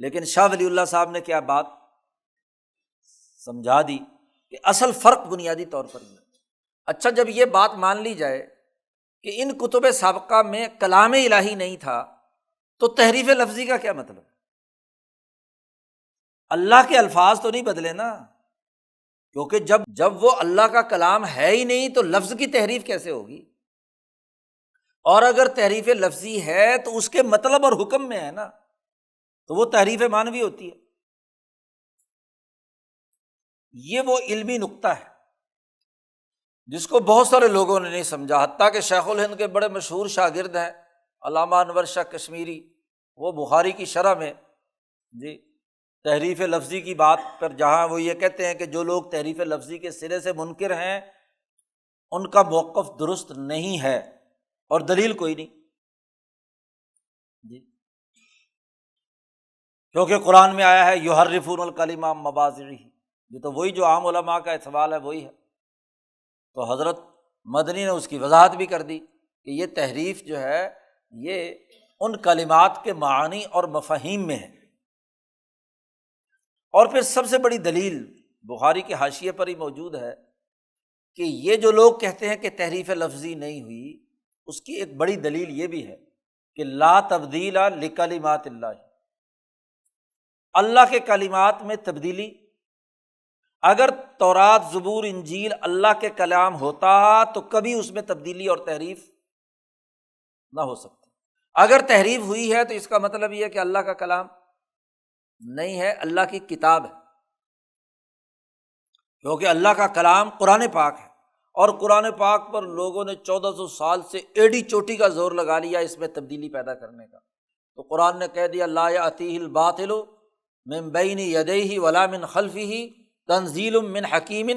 [SPEAKER 1] لیکن شاہ ولی اللہ صاحب نے کیا بات سمجھا دی کہ اصل فرق بنیادی طور پر یہ۔ اچھا، جب یہ بات مان لی جائے کہ ان کتب سابقہ میں کلام الہی نہیں تھا تو تحریف لفظی کا کیا مطلب؟ اللہ کے الفاظ تو نہیں بدلے نا، کیونکہ جب وہ اللہ کا کلام ہے ہی نہیں تو لفظ کی تحریف کیسے ہوگی؟ اور اگر تحریف لفظی ہے تو اس کے مطلب اور حکم میں ہے نا، تو وہ تحریف معنوی ہوتی ہے۔ یہ وہ علمی نقطہ ہے جس کو بہت سارے لوگوں نے نہیں سمجھا، حتیٰ کہ شیخ الہند کے بڑے مشہور شاگرد ہیں علامہ انور شاہ کشمیری، وہ بخاری کی شرح میں تحریف لفظی کی بات پر جہاں وہ یہ کہتے ہیں کہ جو لوگ تحریف لفظی کے سرے سے منکر ہیں ان کا موقف درست نہیں ہے، اور دلیل کوئی نہیں کیونکہ قرآن میں آیا ہے یحرفون الکلم عن مواضعہ، یہ تو وہی جو عام علماء کا سوال ہے وہی ہے۔ تو حضرت مدنی نے اس کی وضاحت بھی کر دی کہ یہ تحریف جو ہے یہ ان کلمات کے معانی اور مفاہیم میں ہے۔ اور پھر سب سے بڑی دلیل بخاری کے حاشیے پر ہی موجود ہے کہ یہ جو لوگ کہتے ہیں کہ تحریف لفظی نہیں ہوئی، اس کی ایک بڑی دلیل یہ بھی ہے کہ لا تبدیل لکلمات اللہ، اللہ کے کلمات میں تبدیلی، اگر تورات زبور انجیل اللہ کے کلام ہوتا تو کبھی اس میں تبدیلی اور تحریف نہ ہو سکتی۔ اگر تحریف ہوئی ہے تو اس کا مطلب یہ ہے کہ اللہ کا کلام نہیں ہے، اللہ کی کتاب ہے، کیونکہ اللہ کا کلام قرآن پاک ہے، اور قرآن پاک پر لوگوں نے 1400 سال سے ایڑی چوٹی کا زور لگا لیا اس میں تبدیلی پیدا کرنے کا۔ تو قرآن نے کہہ دیا لا یأتیہ الباطل من بین یدیہ ولا من خلفہ تنزیل من حکیم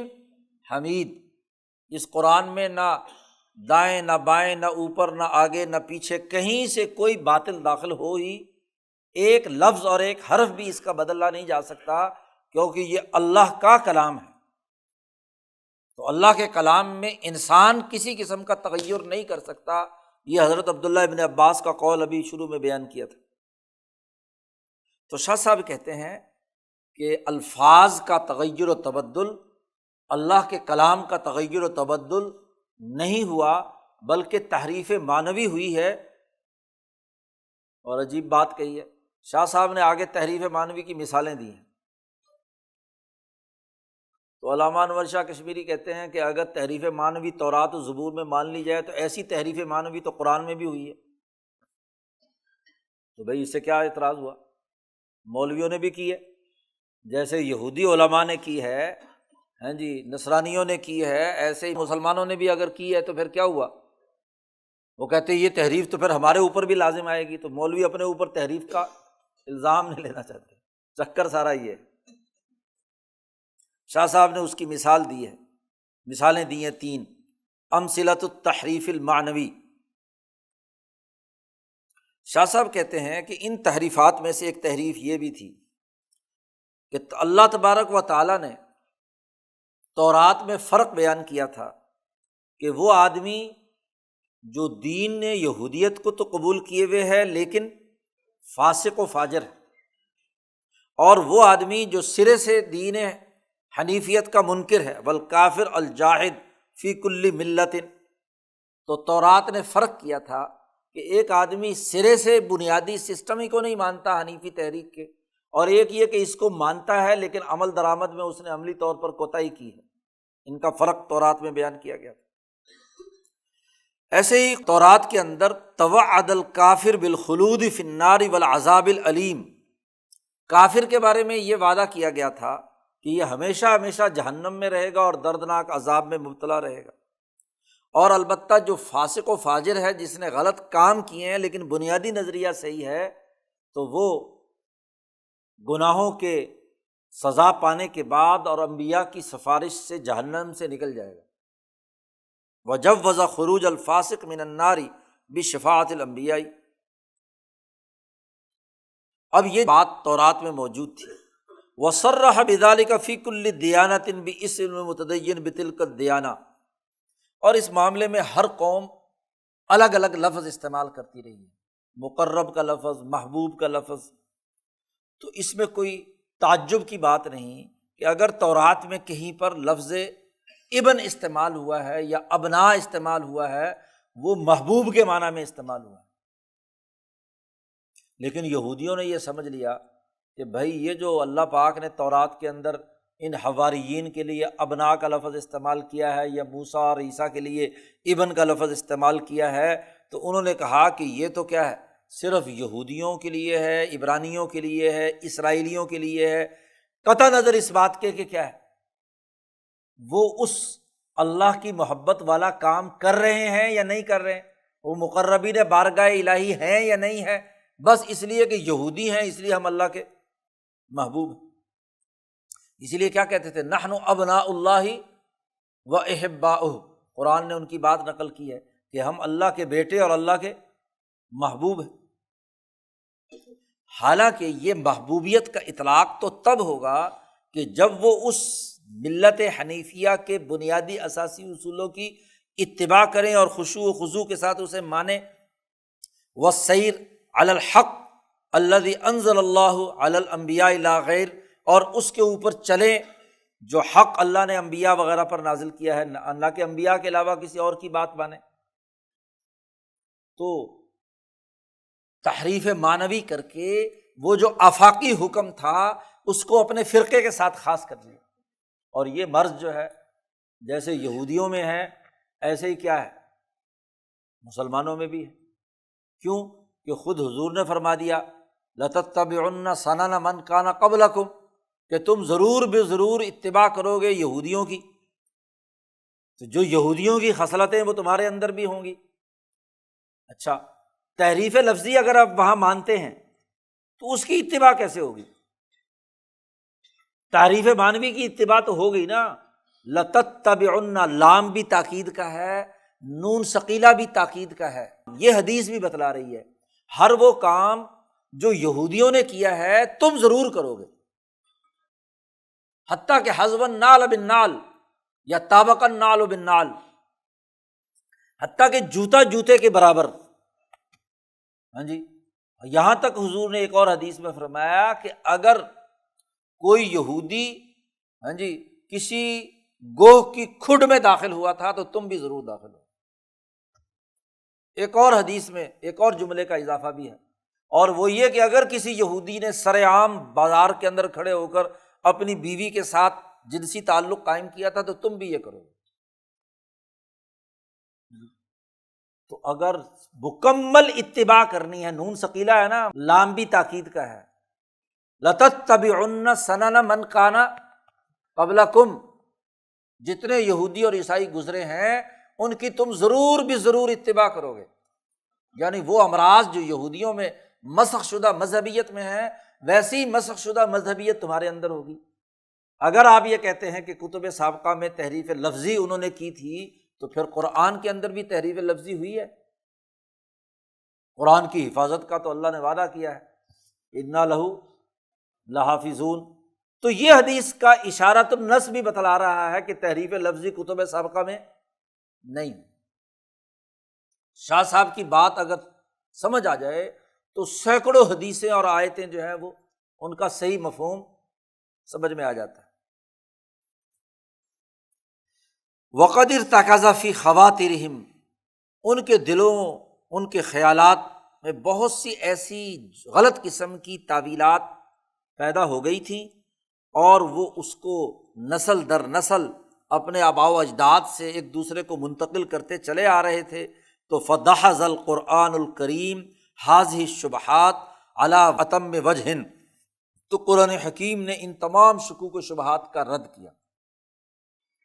[SPEAKER 1] حمید، اس قرآن میں نہ دائیں نہ بائیں، نہ اوپر نہ آگے نہ پیچھے، کہیں سے کوئی باطل داخل ہو ہی ایک لفظ اور ایک حرف بھی اس کا بدلا نہیں جا سکتا، کیونکہ یہ اللہ کا کلام ہے۔ تو اللہ کے کلام میں انسان کسی قسم کا تغیر نہیں کر سکتا، یہ حضرت عبداللہ ابن عباس کا قول ابھی شروع میں بیان کیا تھا۔ تو شاہ صاحب کہتے ہیں کہ الفاظ کا تغیر و تبدل، اللہ کے کلام کا تغیر و تبدل نہیں ہوا بلکہ تحریف معنوی ہوئی ہے۔ اور عجیب بات کہی ہے شاہ صاحب نے، آگے تحریف معنوی کی مثالیں دی ہیں۔ تو علامہ انور شاہ کشمیری کہتے ہیں کہ اگر تحریف معنوی تورات و زبور میں مان لی جائے تو ایسی تحریف معنوی تو قرآن میں بھی ہوئی ہے، تو بھئی اس سے کیا اعتراض ہوا؟ مولویوں نے بھی کی ہے، جیسے یہودی علماء نے کی ہے، نصرانیوں نے کی ہے، ایسے ہی مسلمانوں نے بھی اگر کی ہے تو پھر کیا ہوا؟ وہ کہتے ہیں یہ تحریف تو پھر ہمارے اوپر بھی لازم آئے گی، تو مولوی اپنے اوپر تحریف کا الزام نہیں لینا چاہتے، چکر سارا یہ ہے۔ شاہ صاحب نے اس کی مثال دی ہے، مثالیں دی ہیں 3، امثلۃ التحریف المعنوی۔ شاہ صاحب کہتے ہیں کہ ان تحریفات میں سے ایک تحریف یہ بھی تھی کہ اللہ تبارک و تعالیٰ نے تورات میں فرق بیان کیا تھا کہ وہ آدمی جو دین نے یہودیت کو تو قبول کیے ہوئے ہے لیکن فاسق و فاجر ہے، اور وہ آدمی جو سرے سے دین حنیفیت کا منکر ہے، والکافر الجاحد فی کل ملت۔ تو تورات نے فرق کیا تھا کہ ایک آدمی سرے سے بنیادی سسٹم ہی کو نہیں مانتا حنیفی تحریک کے، اور ایک یہ کہ اس کو مانتا ہے لیکن عمل درآمد میں اس نے عملی طور پر کوتاہی کی ہے۔ ان کا فرق تورات میں بیان کیا گیا تھا۔ ایسے ہی تورات کے اندر توعد الکافر بالخلود فی النار والعذاب العلیم، کافر کے بارے میں یہ وعدہ کیا گیا تھا کہ یہ ہمیشہ ہمیشہ جہنم میں رہے گا اور دردناک عذاب میں مبتلا رہے گا، اور البتہ جو فاسق و فاجر ہے، جس نے غلط کام کیے ہیں لیکن بنیادی نظریہ صحیح ہے، تو وہ گناہوں کے سزا پانے کے بعد اور انبیاء کی سفارش سے جہنم سے نکل جائے گا۔ وجوز خروج الفاسق من النار بشفاعۃ الانبیاء، اب یہ بات تورات میں موجود تھی۔ وصرح بذلک فی کل دیانۃ باسم المتدین بتلک الدیانہ، اور اس معاملے میں ہر قوم الگ الگ لفظ استعمال کرتی رہی ہے، مقرب کا لفظ، محبوب کا لفظ۔ تو اس میں کوئی تعجب کی بات نہیں کہ اگر تورات میں کہیں پر لفظ ابن استعمال ہوا ہے یا ابناء استعمال ہوا ہے، وہ محبوب کے معنی میں استعمال ہوا ہے۔ لیکن یہودیوں نے یہ سمجھ لیا کہ بھائی یہ جو اللہ پاک نے تورات کے اندر ان حواریین کے لیے ابناء کا لفظ استعمال کیا ہے یا موسیٰ اور عیسیٰ کے لیے ابن کا لفظ استعمال کیا ہے، تو انہوں نے کہا کہ یہ تو کیا ہے، صرف یہودیوں کے لیے ہے، عبرانیوں کے لیے ہے، اسرائیلیوں کے لیے ہے، قطع نظر اس بات کے کہ کیا ہے، وہ اس اللہ کی محبت والا کام کر رہے ہیں یا نہیں کر رہے ہیں، وہ مقربین بارگاہ الہی ہیں یا نہیں ہے، بس اس لیے کہ یہودی ہیں اس لیے ہم اللہ کے محبوب ہیں۔ اس لیے کیا کہتے تھے، نحن ابناء اللہ و احباؤہ، قرآن نے ان کی بات نقل کی ہے کہ ہم اللہ کے بیٹے اور اللہ کے محبوب ہیں۔ حالانکہ یہ محبوبیت کا اطلاق تو تب ہوگا کہ جب وہ اس ملت حنیفیہ کے بنیادی اساسی اصولوں کی اتباع کریں اور خشوع و خضوع کے ساتھ اسے مانیں، والسیر علی الحق الذی انزل اللہ علی الانبیاء لا غیر، اور اس کے اوپر چلیں جو حق اللہ نے انبیاء وغیرہ پر نازل کیا ہے، اللہ کے انبیاء کے علاوہ کسی اور کی بات مانیں۔ تو تحریف معنوی کر کے وہ جو آفاقی حکم تھا اس کو اپنے فرقے کے ساتھ خاص کر لیا، اور یہ مرض جو ہے جیسے یہودیوں میں ہے ایسے ہی کیا ہے مسلمانوں میں بھی ہے۔ کیوں کہ خود حضور نے فرما دیا لَتَتَّبِعُنَّ سَنَنَ مَنْ كَانَ قَبْلَكُمْ، کہ تم ضرور بے ضرور اتباع کرو گے یہودیوں کی، تو جو یہودیوں کی خصلتیں وہ تمہارے اندر بھی ہوں گی۔ اچھا، تحریف لفظی اگر آپ وہاں مانتے ہیں تو اس کی اتباع کیسے ہوگی؟ تحریف معنوی کی اتباع تو ہو گئی نا۔ لَتَتَّبِعُنَّ، لام بھی تاکید کا ہے، نون ثقیلہ بھی تاکید کا ہے۔ یہ حدیث بھی بتلا رہی ہے ہر وہ کام جو یہودیوں نے کیا ہے تم ضرور کرو گے، حتیٰ کہ حذو النعل بالنعل یا طابق النعل بالنعل، حتیٰ کہ جوتا جوتے کے برابر۔ ہاں جی، یہاں تک حضور نے ایک اور حدیث میں فرمایا کہ اگر کوئی یہودی ہاں جی کسی گوہ کی کھڈ میں داخل ہوا تھا تو تم بھی ضرور داخل ہو۔ ایک اور حدیث میں ایک اور جملے کا اضافہ بھی ہے، اور وہ یہ کہ اگر کسی یہودی نے سر عام بازار کے اندر کھڑے ہو کر اپنی بیوی کے ساتھ جنسی تعلق قائم کیا تھا تو تم بھی یہ کرو گے۔ تو اگر مکمل اتباع کرنی ہے، نون ثقیلہ ہے نا، لام بھی تاکید کا ہے، لَتَتَّبِعُنَّ سَنَنَ مَنْ كَانَ قَبْلَكُمْ، جتنے یہودی اور عیسائی گزرے ہیں ان کی تم ضرور بھی ضرور اتباع کرو گے۔ یعنی وہ امراض جو یہودیوں میں مسخ شدہ مذہبیت میں ہے، ویسی مسخ شدہ مذہبیت تمہارے اندر ہوگی۔ اگر آپ یہ کہتے ہیں کہ کتب سابقہ میں تحریف لفظی انہوں نے کی تھی تو پھر قرآن کے اندر بھی تحریف لفظی ہوئی ہے۔ قرآن کی حفاظت کا تو اللہ نے وعدہ کیا ہے، اِنَّا لَهُ لَحَافِظُونَ۔ تو یہ حدیث کا اشارۃ النص بھی بتلا رہا ہے کہ تحریف لفظی کتب سابقہ میں نہیں۔ شاہ صاحب کی بات اگر سمجھ آ جائے تو سینکڑوں حدیثیں اور آیتیں جو ہیں وہ ان کا صحیح مفہوم سمجھ میں آ جاتا ہے۔ وَقَدْ ارْتَكَزَ فِي خَوَاطِرِهِمْ، ان کے دلوں، ان کے خیالات میں بہت سی ایسی غلط قسم کی تعویلات پیدا ہو گئی تھیں، اور وہ اس کو نسل در نسل اپنے آباء و اجداد سے ایک دوسرے کو منتقل کرتے چلے آ رہے تھے۔ تو فَدَحَضَ الْقُرْآنُ الْكَرِيمُ هَذِهِ الشُّبْهَاتِ عَلَىٰ أَتَمِّ وَجْهٍ، تو قرآن حکیم نے ان تمام شکوک و شبہات کا رد کیا۔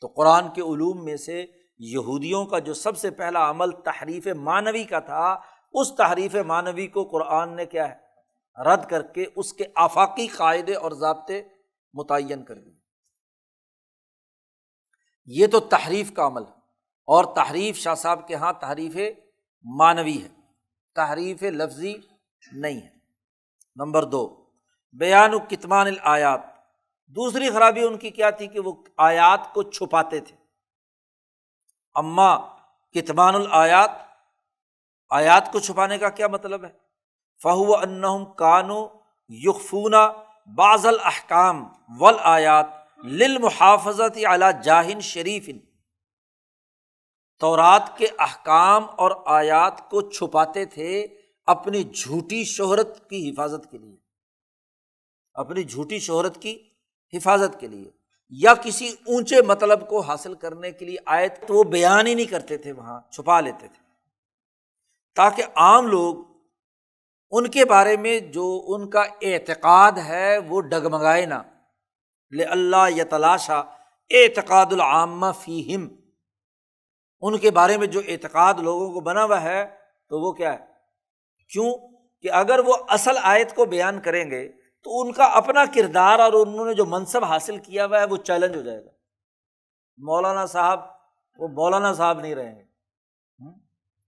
[SPEAKER 1] تو قرآن کے علوم میں سے یہودیوں کا جو سب سے پہلا عمل تحریف معنوی کا تھا، اس تحریف معنوی کو قرآن نے کیا ہے رد کر کے اس کے آفاقی قاعدے اور ضابطے متعین کر دیے۔ یہ تو تحریف کا عمل ہے، اور تحریف شاہ صاحب کے ہاں تحریف معنوی ہے، تحریف لفظی نہیں ہے۔ نمبر 2، بیان کتمان الآیات۔ دوسری خرابی ان کی کیا تھی کہ وہ آیات کو چھپاتے تھے۔ اما کتمان الآیات، آیات کو چھپانے کا کیا مطلب ہے؟ فہو انہم کانوا یخفون بعض الاحکام والآیات للمحافظۃ علی جاہ شریف۔ تورات کے احکام اور آیات کو چھپاتے تھے اپنی جھوٹی شہرت کی حفاظت کے لیے، اپنی جھوٹی شہرت کی حفاظت کے لیے، یا کسی اونچے مطلب کو حاصل کرنے کے لیے آیت تو وہ بیان ہی نہیں کرتے تھے، وہاں چھپا لیتے تھے، تاکہ عام لوگ ان کے بارے میں جو ان کا اعتقاد ہے وہ ڈگمگائے نہ، لئلا یتلاشی اعتقاد العامہ فیہم۔ ان کے بارے میں جو اعتقاد لوگوں کو بنا ہوا ہے تو وہ کیا ہے؟ کیوں کہ اگر وہ اصل آیت کو بیان کریں گے تو ان کا اپنا کردار اور انہوں نے جو منصب حاصل کیا ہوا ہے وہ چیلنج ہو جائے گا۔ مولانا صاحب وہ مولانا صاحب نہیں رہیں گے،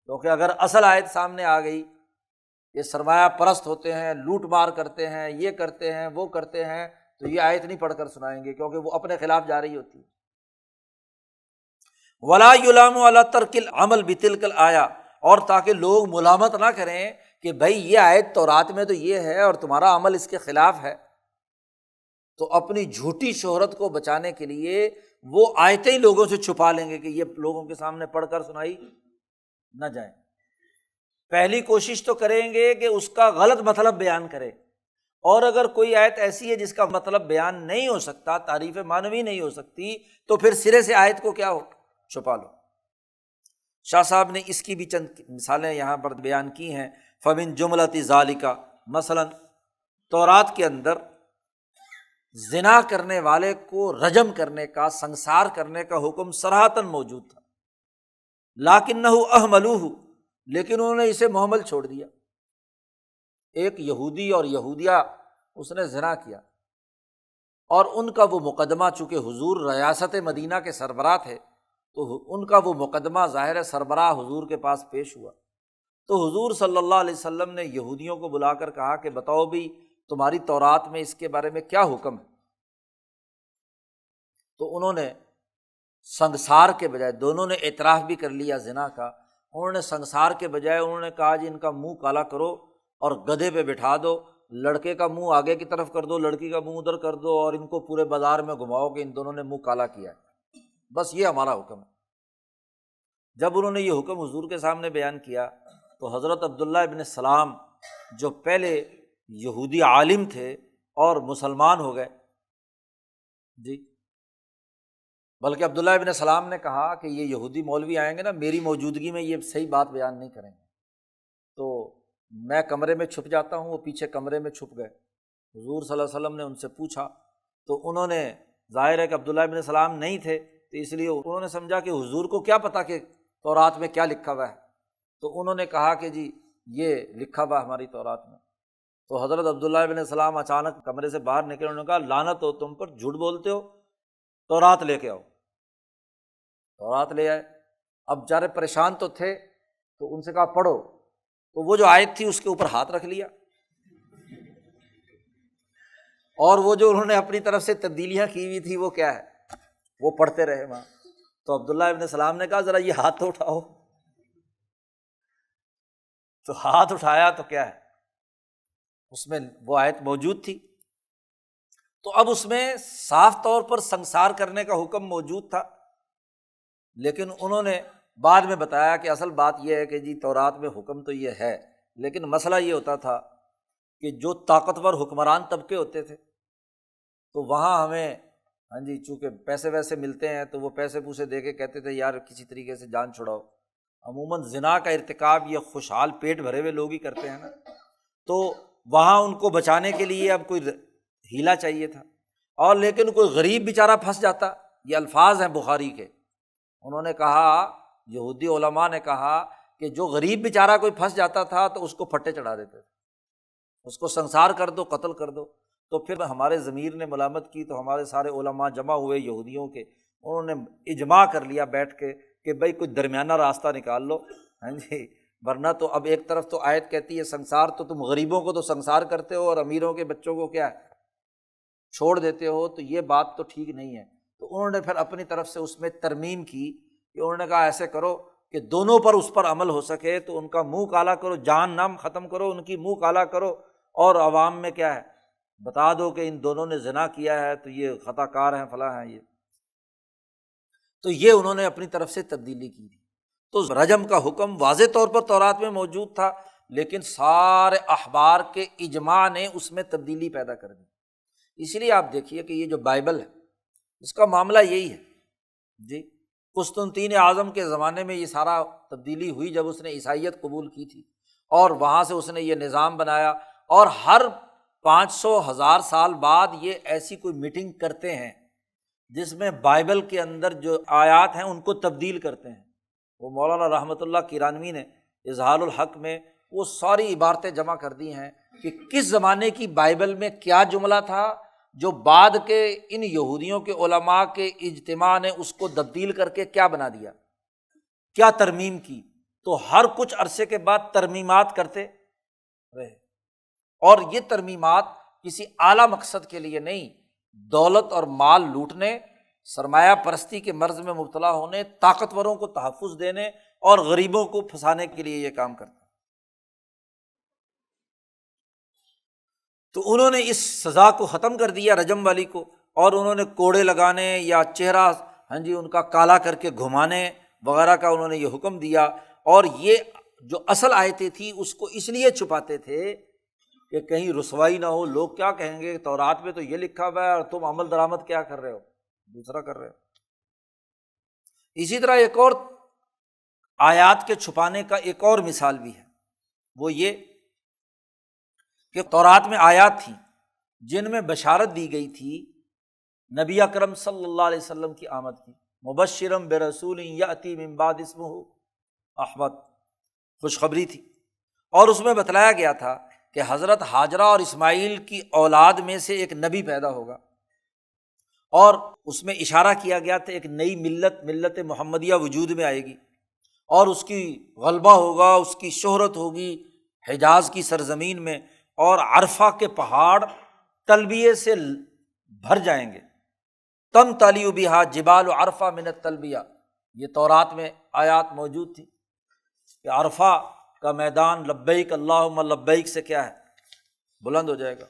[SPEAKER 1] کیونکہ اگر اصل آیت سامنے آ گئی، یہ سرمایہ پرست ہوتے ہیں، لوٹ مار کرتے ہیں، یہ کرتے ہیں، وہ کرتے ہیں، تو یہ آیت نہیں پڑھ کر سنائیں گے کیونکہ وہ اپنے خلاف جا رہی ہوتی ہے۔ ولا یلام علی ترک العمل بتلک الآیہ، اور تاکہ لوگ ملامت نہ کریں کہ بھائی یہ آیت تورات میں تو یہ ہے اور تمہارا عمل اس کے خلاف ہے، تو اپنی جھوٹی شہرت کو بچانے کے لیے وہ آیتیں ہی لوگوں سے چھپا لیں گے کہ یہ لوگوں کے سامنے پڑھ کر سنائی نہ جائیں۔ پہلی کوشش تو کریں گے کہ اس کا غلط مطلب بیان کرے، اور اگر کوئی آیت ایسی ہے جس کا مطلب بیان نہیں ہو سکتا، تعریف معنوی نہیں ہو سکتی، تو پھر سرے سے آیت کو کیا ہو، چھپا لو۔ شاہ صاحب نے اس کی بھی چند مثالیں یہاں پر بیان کی ہیں۔ فمن جملۃ ذالک، مثلاً تورات کے اندر زنا کرنے والے کو رجم کرنے کا، سنسار کرنے کا حکم صراحتاً موجود تھا، لیکنہ اہملوہ، لیکن انہوں نے اسے محمل چھوڑ دیا۔ ایک یہودی اور یہودیہ اس نے زنا کیا، اور ان کا وہ مقدمہ، چونکہ حضور ریاست مدینہ کے سربراہ تھے تو ان کا وہ مقدمہ ظاہر سربراہ حضور کے پاس پیش ہوا، تو حضور صلی اللہ علیہ وسلم نے یہودیوں کو بلا کر کہا کہ بتاؤ بھی تمہاری تورات میں اس کے بارے میں کیا حکم ہے؟ تو انہوں نے سنگسار کے بجائے، دونوں نے اعتراف بھی کر لیا زنا کا، انہوں نے سنگسار کے بجائے انہوں نے کہا جی ان کا منہ کالا کرو اور گدھے پہ بٹھا دو، لڑکے کا منہ آگے کی طرف کر دو، لڑکی کا منہ ادھر کر دو، اور ان کو پورے بازار میں گھماؤ کہ ان دونوں نے منہ کالا کیا ہے، بس یہ ہمارا حکم ہے۔ جب انہوں نے یہ حکم حضور کے سامنے بیان کیا تو حضرت عبداللہ ابن سلام جو پہلے یہودی عالم تھے اور مسلمان ہو گئے، جی، بلکہ عبداللہ ابن سلام نے کہا کہ یہ یہودی مولوی آئیں گے نا، میری موجودگی میں یہ صحیح بات بیان نہیں کریں گے، تو میں کمرے میں چھپ جاتا ہوں، وہ پیچھے کمرے میں چھپ گئے۔ حضور صلی اللہ علیہ وسلم نے ان سے پوچھا تو انہوں نے، ظاہر ہے کہ عبداللہ ابن سلام نہیں تھے تو اس لیے انہوں نے سمجھا کہ حضور کو کیا پتہ کہ تورات میں کیا لکھا ہوا ہے، تو انہوں نے کہا کہ جی یہ لکھا ہوا ہماری تورات میں۔ تو حضرت عبداللہ ابن سلام اچانک کمرے سے باہر نکلے، انہوں نے کہا لعنت ہو تم پر، جھوٹ بولتے ہو، تورات لے کے آؤ۔ تورات لے آئے، اب بیچارے پریشان تو تھے تو ان سے کہا پڑھو، تو وہ جو آیت تھی اس کے اوپر ہاتھ رکھ لیا، اور وہ جو انہوں نے اپنی طرف سے تبدیلیاں کی ہوئی تھی وہ کیا ہے، وہ پڑھتے رہے وہاں۔ تو عبداللہ ابن سلام نے کہا ذرا یہ ہاتھ تو اٹھاؤ، تو ہاتھ اٹھایا تو کیا ہے، اس میں وہ آیت موجود تھی۔ تو اب اس میں صاف طور پر سنسار کرنے کا حکم موجود تھا، لیکن انہوں نے بعد میں بتایا کہ اصل بات یہ ہے کہ جی تورات میں حکم تو یہ ہے، لیکن مسئلہ یہ ہوتا تھا کہ جو طاقتور حکمران طبقے ہوتے تھے تو وہاں ہمیں چونکہ پیسے ویسے ملتے ہیں تو وہ پیسے پوسے دے کے کہتے تھے یار کسی طریقے سے جان چھڑاؤ۔ عموماً زنا کا ارتکاب یہ خوشحال پیٹ بھرے ہوئے لوگ ہی کرتے ہیں نا، تو وہاں ان کو بچانے کے لیے اب کوئی ہیلا چاہیے تھا، اور لیکن کوئی غریب بیچارہ پھنس جاتا، یہ الفاظ ہیں بخاری کے، انہوں نے کہا، یہودی علماء نے کہا کہ جو غریب بیچارہ کوئی پھنس جاتا تھا تو اس کو پھٹے چڑھا دیتے تھے، اس کو سنسار کر دو، قتل کر دو۔ تو پھر ہمارے ضمیر نے ملامت کی تو ہمارے سارے علماء جمع ہوئے یہودیوں کے، انہوں نے اجماع کر لیا بیٹھ کے کہ بھائی کوئی درمیانہ راستہ نکال لو، ہاں جی، ورنہ تو اب ایک طرف تو آیت کہتی ہے سنسار، تو تم غریبوں کو تو سنسار کرتے ہو اور امیروں کے بچوں کو کیا ہے چھوڑ دیتے ہو، تو یہ بات تو ٹھیک نہیں ہے۔ تو انہوں نے پھر اپنی طرف سے اس میں ترمیم کی کہ انہوں نے کہا ایسے کرو کہ دونوں پر اس پر عمل ہو سکے، تو ان کا منہ کالا کرو، جان نام ختم کرو، ان کی منہ کالا کرو، اور عوام میں کیا ہے بتا دو کہ ان دونوں نے زنا کیا ہے تو یہ خطا کار ہیں، فلاں ہیں یہ۔ تو یہ انہوں نے اپنی طرف سے تبدیلی کی تھی۔ تو رجم کا حکم واضح طور پر تورات میں موجود تھا، لیکن سارے احبار کے اجماع نے اس میں تبدیلی پیدا کر دی۔ اسی لیے آپ دیکھیے کہ یہ جو بائبل ہے اس کا معاملہ یہی ہے جی۔ قسطنطین اعظم کے زمانے میں یہ سارا تبدیلی ہوئی جب اس نے عیسائیت قبول کی تھی، اور وہاں سے اس نے یہ نظام بنایا، اور ہر 500,000 سال بعد یہ ایسی کوئی میٹنگ کرتے ہیں جس میں بائبل کے اندر جو آیات ہیں ان کو تبدیل کرتے ہیں۔ وہ مولانا رحمۃ اللہ کیرانوی نے اظہار الحق میں وہ ساری عبارتیں جمع کر دی ہیں کہ کس زمانے کی بائبل میں کیا جملہ تھا جو بعد کے ان یہودیوں کے علماء کے اجتماع نے اس کو تبدیل کر کے کیا بنا دیا، کیا ترمیم کی۔ تو ہر کچھ عرصے کے بعد ترمیمات کرتے رہے، اور یہ ترمیمات کسی اعلیٰ مقصد کے لیے نہیں، دولت اور مال لوٹنے، سرمایہ پرستی کے مرض میں مبتلا ہونے، طاقتوروں کو تحفظ دینے اور غریبوں کو پھنسانے کے لیے یہ کام کرتا۔ تو انہوں نے اس سزا کو ختم کر دیا رجم والی کو، اور انہوں نے کوڑے لگانے یا چہرہ ہاں جی ان کا کالا کر کے گھمانے وغیرہ کا انہوں نے یہ حکم دیا۔ اور یہ جو اصل آیتیں تھیں اس کو اس لیے چھپاتے تھے کہ کہیں رسوائی نہ ہو، لوگ کیا کہیں گے تورات میں تو یہ لکھا ہوا ہے اور تم عمل درآمد کیا کر رہے ہو، دوسرا کر رہے ہو۔ اسی طرح ایک اور آیات کے چھپانے کا ایک اور مثال بھی ہے، وہ یہ کہ تورات میں آیات تھیں جن میں بشارت دی گئی تھی نبی اکرم صلی اللہ علیہ وسلم کی آمد کی، مبشرم برسول یأتی من بعد اسمہ احمد، خوشخبری تھی۔ اور اس میں بتلایا گیا تھا کہ حضرت ہاجرہ اور اسماعیل کی اولاد میں سے ایک نبی پیدا ہوگا، اور اس میں اشارہ کیا گیا تھا ایک نئی ملت محمدیہ وجود میں آئے گی، اور اس کی غلبہ ہوگا، اس کی شہرت ہوگی حجاز کی سرزمین میں، اور عرفہ کے پہاڑ تلبیے سے بھر جائیں گے۔ تمتلئ بہا جبال عرفہ من التلبیہ، یہ تورات میں آیات موجود تھی کہ عرفہ کا میدان لبیک اللہم لبیک سے کیا ہے بلند ہو جائے گا،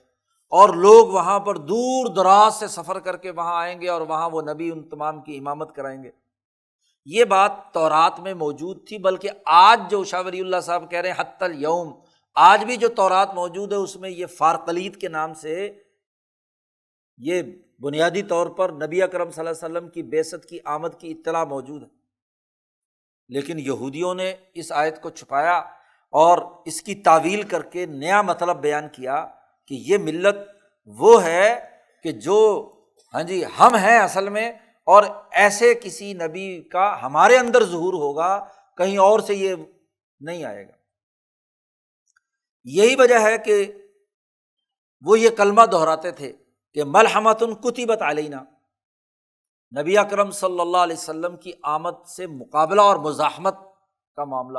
[SPEAKER 1] اور لوگ وہاں پر دور دراز سے سفر کر کے وہاں آئیں گے، اور وہاں وہ نبی ان تمام کی امامت کرائیں گے۔ یہ بات تورات میں موجود تھی، بلکہ آج جو شاہ ولی اللہ صاحب کہہ رہے ہیں حتی الیوم، آج بھی جو تورات موجود ہے اس میں یہ فارقلیت کے نام سے یہ بنیادی طور پر نبی اکرم صلی اللہ علیہ وسلم کی بعثت کی آمد کی اطلاع موجود ہے، لیکن یہودیوں نے اس آیت کو چھپایا اور اس کی تعویل کر کے نیا مطلب بیان کیا کہ یہ ملت وہ ہے کہ جو ہاں جی ہم ہیں اصل میں، اور ایسے کسی نبی کا ہمارے اندر ظہور ہوگا، کہیں اور سے یہ نہیں آئے گا۔ یہی وجہ ہے کہ وہ یہ کلمہ دہراتے تھے کہ ملحمۃ کتبت علینا، نبی اکرم صلی اللہ علیہ وسلم کی آمد سے مقابلہ اور مزاحمت کا معاملہ۔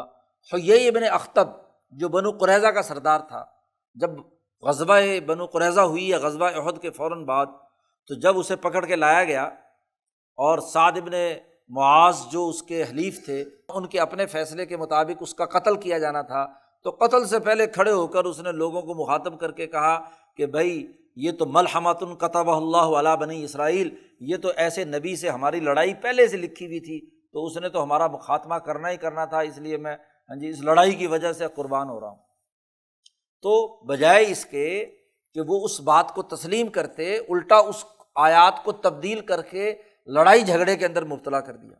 [SPEAKER 1] حیی ابن اخطب جو بنو قریظہ کا سردار تھا، جب غزوہ بنو قریظہ ہوئی ہے غزوہ احد کے فوراً بعد، تو جب اسے پکڑ کے لایا گیا اور سعد ابن معاذ جو اس کے حلیف تھے ان کے اپنے فیصلے کے مطابق اس کا قتل کیا جانا تھا، تو قتل سے پہلے کھڑے ہو کر اس نے لوگوں کو مخاطب کر کے کہا کہ بھائی یہ تو ملحمۃ کتبہ اللہ علی بنی اسرائیل، یہ تو ایسے نبی سے ہماری لڑائی پہلے سے لکھی ہوئی تھی، تو اس نے تو ہمارا مخاتمہ کرنا ہی کرنا تھا، اس لیے میں ہاں جی اس لڑائی کی وجہ سے قربان ہو رہا ہوں۔ تو بجائے اس کے کہ وہ اس بات کو تسلیم کرتے، الٹا اس آیات کو تبدیل کر کے لڑائی جھگڑے کے اندر مبتلا کر دیا۔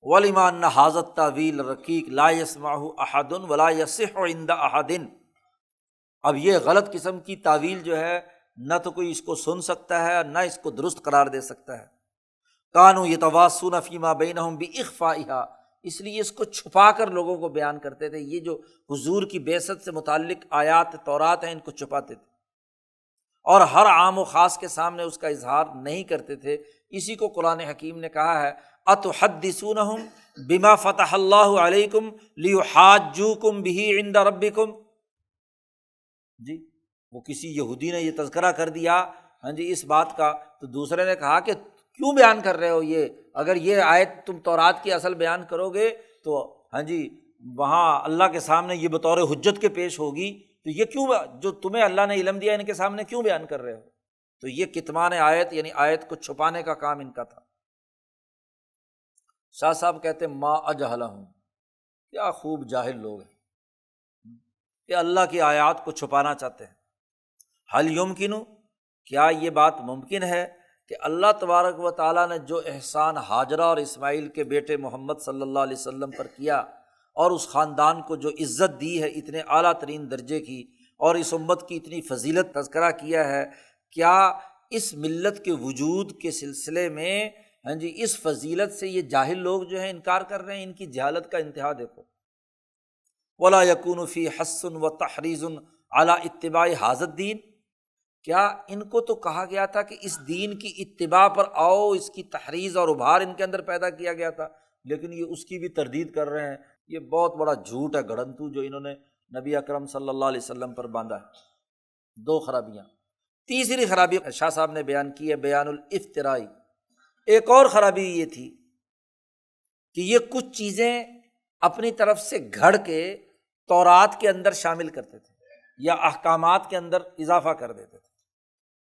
[SPEAKER 1] وَلِمَا أَنَّ هَٰذَا التَّأْوِيلَ الرَّقِيقَ لَا يَسْمَعُهُ أَحَدٌ وَلَا يَصِحُّ عِندَ أَحَدٍ، اب یہ غلط قسم کی تعویل جو ہے نہ تو کوئی اس کو سن سکتا ہے نہ اس کو درست قرار دے سکتا ہے۔ كَانُوا يَتَوَاصُونَ فِيمَا بَيْنَهُمْ بِإِخْفَائِهَا، اس لیے اس کو چھپا کر لوگوں کو بیان کرتے تھے۔ یہ جو حضور کی بعثت سے متعلق آیات تورات ہیں ان کو چھپاتے تھے اور ہر عام و خاص کے سامنے اس کا اظہار نہیں کرتے تھے۔ اسی کو قرآن حکیم نے کہا ہے اتحدثونہم بما فتح اللہ علیکم لیحاجوکم بہ عند ربکم۔ جی وہ کسی یہودی نے یہ تذکرہ کر دیا ہاں جی اس بات کا، تو دوسرے نے کہا کہ کیوں بیان کر رہے ہو یہ، اگر یہ آیت تم تورات کی اصل بیان کرو گے تو ہاں جی وہاں اللہ کے سامنے یہ بطور حجت کے پیش ہوگی، تو یہ کیوں جو تمہیں اللہ نے علم دیا ان کے سامنے کیوں بیان کر رہے ہو؟ تو یہ کتمان آیت یعنی آیت کو چھپانے کا کام ان کا تھا۔ شاہ صاحب کہتے ہیں ما اجہلہم، کیا خوب جاہل لوگ ہیں کہ اللہ کی آیات کو چھپانا چاہتے ہیں۔ حل یمکن، کیا یہ بات ممکن ہے کہ اللہ تبارک و تعالیٰ نے جو احسان ہاجرہ اور اسماعیل کے بیٹے محمد صلی اللہ علیہ وسلم پر کیا اور اس خاندان کو جو عزت دی ہے اتنے اعلیٰ ترین درجے کی، اور اس امت کی اتنی فضیلت تذکرہ کیا ہے، کیا اس ملت کے وجود کے سلسلے میں ہاں جی اس فضیلت سے یہ جاہل لوگ جو ہیں انکار کر رہے ہیں؟ ان کی جہالت کا انتہا دیکھو۔ ولا یکون فی حث و تحریض علی اتباع ھذا الدین، کیا ان کو تو کہا گیا تھا کہ اس دین کی اتباع پر آؤ، اس کی تحریض اور ابھار ان کے اندر پیدا کیا گیا تھا، لیکن یہ اس کی بھی تردید کر رہے ہیں۔ یہ بہت بڑا جھوٹ ہے، گھڑنتو جو انہوں نے نبی اکرم صلی اللہ علیہ وسلم پر باندھا ہے۔ دو خرابیاں۔ تیسری خرابی شاہ صاحب نے بیان کی ہے بیان الافترائی۔ ایک اور خرابی یہ تھی کہ یہ کچھ چیزیں اپنی طرف سے گھڑ کے تورات کے اندر شامل کرتے تھے یا احکامات کے اندر اضافہ کر دیتے تھے،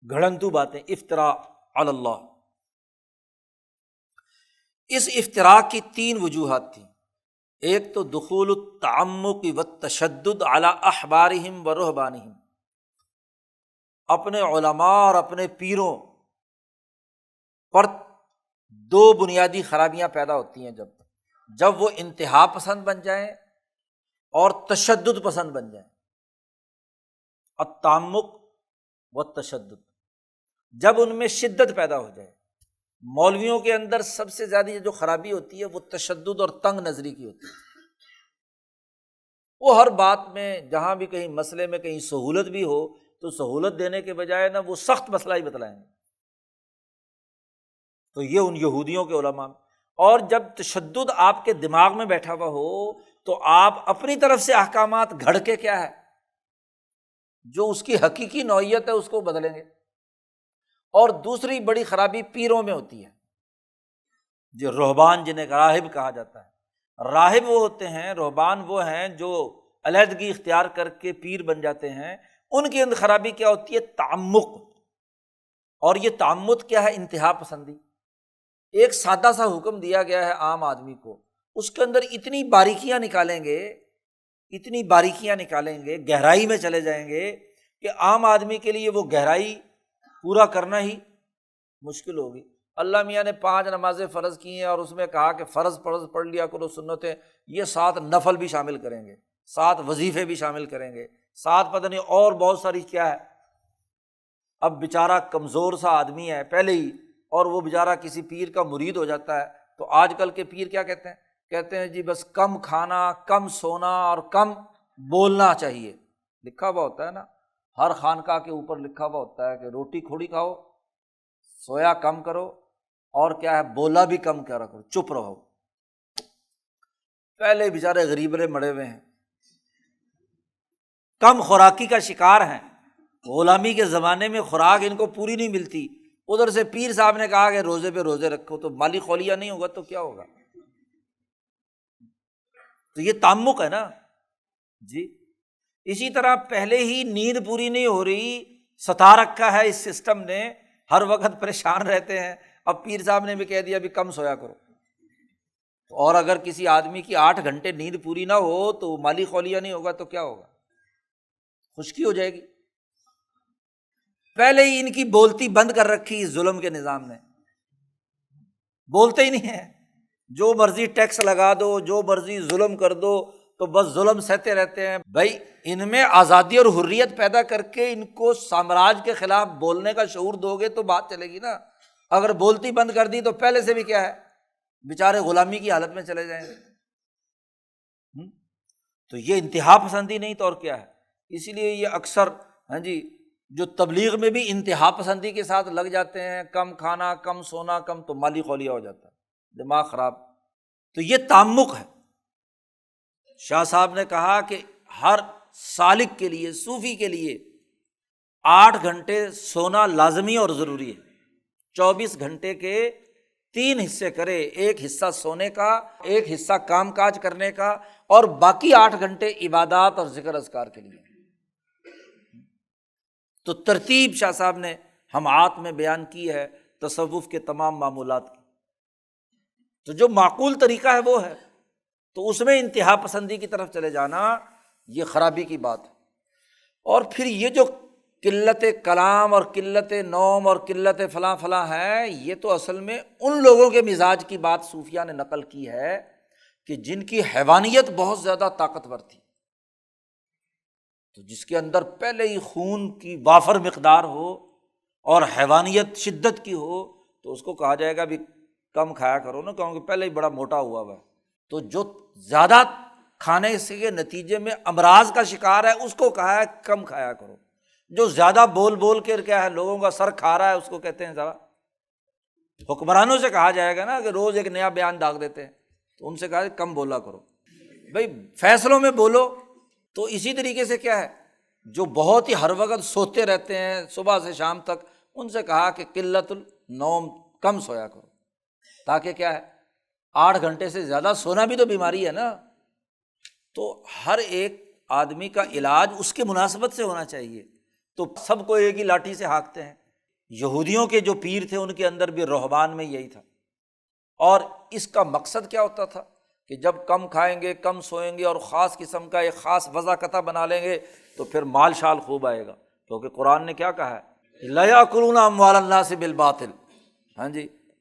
[SPEAKER 1] گھڑنتو باتیں، افتراء علی اللہ۔ اس افتراء کی تین وجوہات تھیں۔ ایک تو دخول التعمق والتشدد علی احبارہم و رہبانہم، اپنے علماء اور اپنے پیروں پر دو بنیادی خرابیاں پیدا ہوتی ہیں جب وہ انتہا پسند بن جائیں اور تشدد پسند بن جائیں۔ التعمق والتشدد، جب ان میں شدت پیدا ہو جائے۔ مولویوں کے اندر سب سے زیادہ جو خرابی ہوتی ہے وہ تشدد اور تنگ نظری کی ہوتی ہے۔ وہ ہر بات میں جہاں بھی کہیں مسئلے میں کہیں سہولت بھی ہو تو سہولت دینے کے بجائے نا وہ سخت مسئلہ ہی بتلائیں گے۔ تو یہ ان یہودیوں کے علماء میں، اور جب تشدد آپ کے دماغ میں بیٹھا ہوا ہو تو آپ اپنی طرف سے احکامات گھڑ کے کیا ہے جو اس کی حقیقی نوعیت ہے اس کو بدلیں گے۔ اور دوسری بڑی خرابی پیروں میں ہوتی ہے، جو رہبان جنہیں راہب کہا جاتا ہے۔ راہب وہ ہوتے ہیں، رہبان وہ ہیں جو علیحدگی اختیار کر کے پیر بن جاتے ہیں۔ ان کی اندر خرابی کیا ہوتی ہے؟ تعمق۔ اور یہ تعمد کیا ہے؟ انتہا پسندی۔ ایک سادہ سا حکم دیا گیا ہے عام آدمی کو، اس کے اندر اتنی باریکیاں نکالیں گے، گہرائی میں چلے جائیں گے کہ عام آدمی کے لیے وہ گہرائی پورا کرنا ہی مشکل ہوگی۔ اللہ میاں نے 5 نمازیں فرض کی ہیں اور اس میں کہا کہ فرض پڑھ لیا کرو، سنتیں، یہ 7 نفل بھی شامل کریں گے، 7 وظیفے بھی شامل کریں گے، 7 پتہ نہیں اور بہت ساری کیا ہے۔ اب بیچارہ کمزور سا آدمی ہے پہلے ہی، اور وہ بیچارہ کسی پیر کا مرید ہو جاتا ہے، تو آج کل کے پیر کیا کہتے ہیں جی بس کم کھانا، کم سونا اور کم بولنا چاہیے۔ لکھا ہوا ہوتا ہے نا، ہر خانقاہ کے اوپر لکھا ہوا ہوتا ہے کہ روٹی تھوڑی کھاؤ، سویا کم کرو، اور کیا ہے بولا بھی کم کرا کرو، چپ رہو۔ پہلے بیچارے غریبرے مڑے ہوئے ہیں، کم خوراکی کا شکار ہیں، غلامی کے زمانے میں خوراک ان کو پوری نہیں ملتی، ادھر سے پیر صاحب نے کہا کہ روزے پہ روزے رکھو، تو مالی خولیا نہیں ہوگا تو کیا ہوگا؟ تو یہ تعمق ہے نا جی۔ اسی طرح پہلے ہی نیند پوری نہیں ہو رہی، ستا رکھا ہے اس سسٹم نے، ہر وقت پریشان رہتے ہیں، اب پیر صاحب نے بھی کہہ دیا بھی کم سویا کرو۔ اور اگر کسی آدمی کی 8 گھنٹے نیند پوری نہ ہو تو مالی خولیا نہیں ہوگا تو کیا ہوگا؟ خشکی ہو جائے گی۔ پہلے ہی ان کی بولتی بند کر رکھی اس ظلم کے نظام نے، بولتے ہی نہیں ہیں، جو مرضی ٹیکس لگا دو، جو مرضی ظلم کر دو، تو بس ظلم سہتے رہتے ہیں۔ بھائی ان میں آزادی اور حریت پیدا کر کے ان کو سامراج کے خلاف بولنے کا شعور دو گے تو بات چلے گی نا۔ اگر بولتی بند کر دی تو پہلے سے بھی کیا ہے، بیچارے غلامی کی حالت میں چلے جائیں گے۔ تو یہ انتہا پسندی نہیں تو اور کیا ہے؟ اسی لیے یہ اکثر جو تبلیغ میں بھی انتہا پسندی کے ساتھ لگ جاتے ہیں، کم کھانا، کم سونا، کم، تو مالی خولیا ہو جاتا ہے، دماغ خراب۔ تو یہ تعمق ہے۔ شاہ صاحب نے کہا کہ ہر سالک کے لیے، صوفی کے لیے 8 گھنٹے سونا لازمی اور ضروری ہے۔ 24 گھنٹے کے 3 حصے کرے، ایک حصہ سونے کا، ایک حصہ کام کاج کرنے کا، اور باقی 8 گھنٹے عبادات اور ذکر اذکار کے لیے۔ تو ترتیب شاہ صاحب نے ہمعات میں بیان کی ہے تصوف کے تمام معمولات کی۔ تو جو معقول طریقہ ہے وہ ہے، تو اس میں انتہا پسندی کی طرف چلے جانا یہ خرابی کی بات ہے۔ اور پھر یہ جو قلت کلام اور قلت نوم اور قلت فلاں فلاں ہے، یہ تو اصل میں ان لوگوں کے مزاج کی بات صوفیہ نے نقل کی ہے کہ جن کی حیوانیت بہت زیادہ طاقتور تھی، تو جس کے اندر پہلے ہی خون کی وافر مقدار ہو اور حیوانیت شدت کی ہو، تو اس کو کہا جائے گا بھی کم کھایا کرو نا، کیونکہ پہلے ہی بڑا موٹا ہوا ہوا ہے۔ تو جو زیادہ کھانے سے کے نتیجے میں امراض کا شکار ہے، اس کو کہا ہے کم کھایا کرو۔ جو زیادہ بول بول کے کیا ہے لوگوں کا سر کھا رہا ہے، اس کو کہتے ہیں ذرا۔ حکمرانوں سے کہا جائے گا نا کہ روز ایک نیا بیان داغ دیتے ہیں، تو ان سے کہا کم بولا کرو بھائی، فیصلوں میں بولو۔ تو اسی طریقے سے کیا ہے، جو بہت ہی ہر وقت سوتے رہتے ہیں صبح سے شام تک، ان سے کہا کہ قلت النوم، کم سویا کرو، تاکہ کیا ہے 8 گھنٹے سے زیادہ سونا بھی تو بیماری ہے نا۔ تو ہر ایک آدمی کا علاج اس کے مناسبت سے ہونا چاہیے۔ تو سب کو ایک ہی لاٹھی سے ہانکتے ہیں۔ یہودیوں کے جو پیر تھے ان کے اندر بھی رہبان میں یہی تھا، اور اس کا مقصد کیا ہوتا تھا کہ جب کم کھائیں گے، کم سوئیں گے، اور خاص قسم کا ایک خاص وضع بنا لیں گے، تو پھر مال شال خوب آئے گا، کیونکہ قرآن نے کیا کہا ہے، لا یاکلون اموال الناس بالباطل۔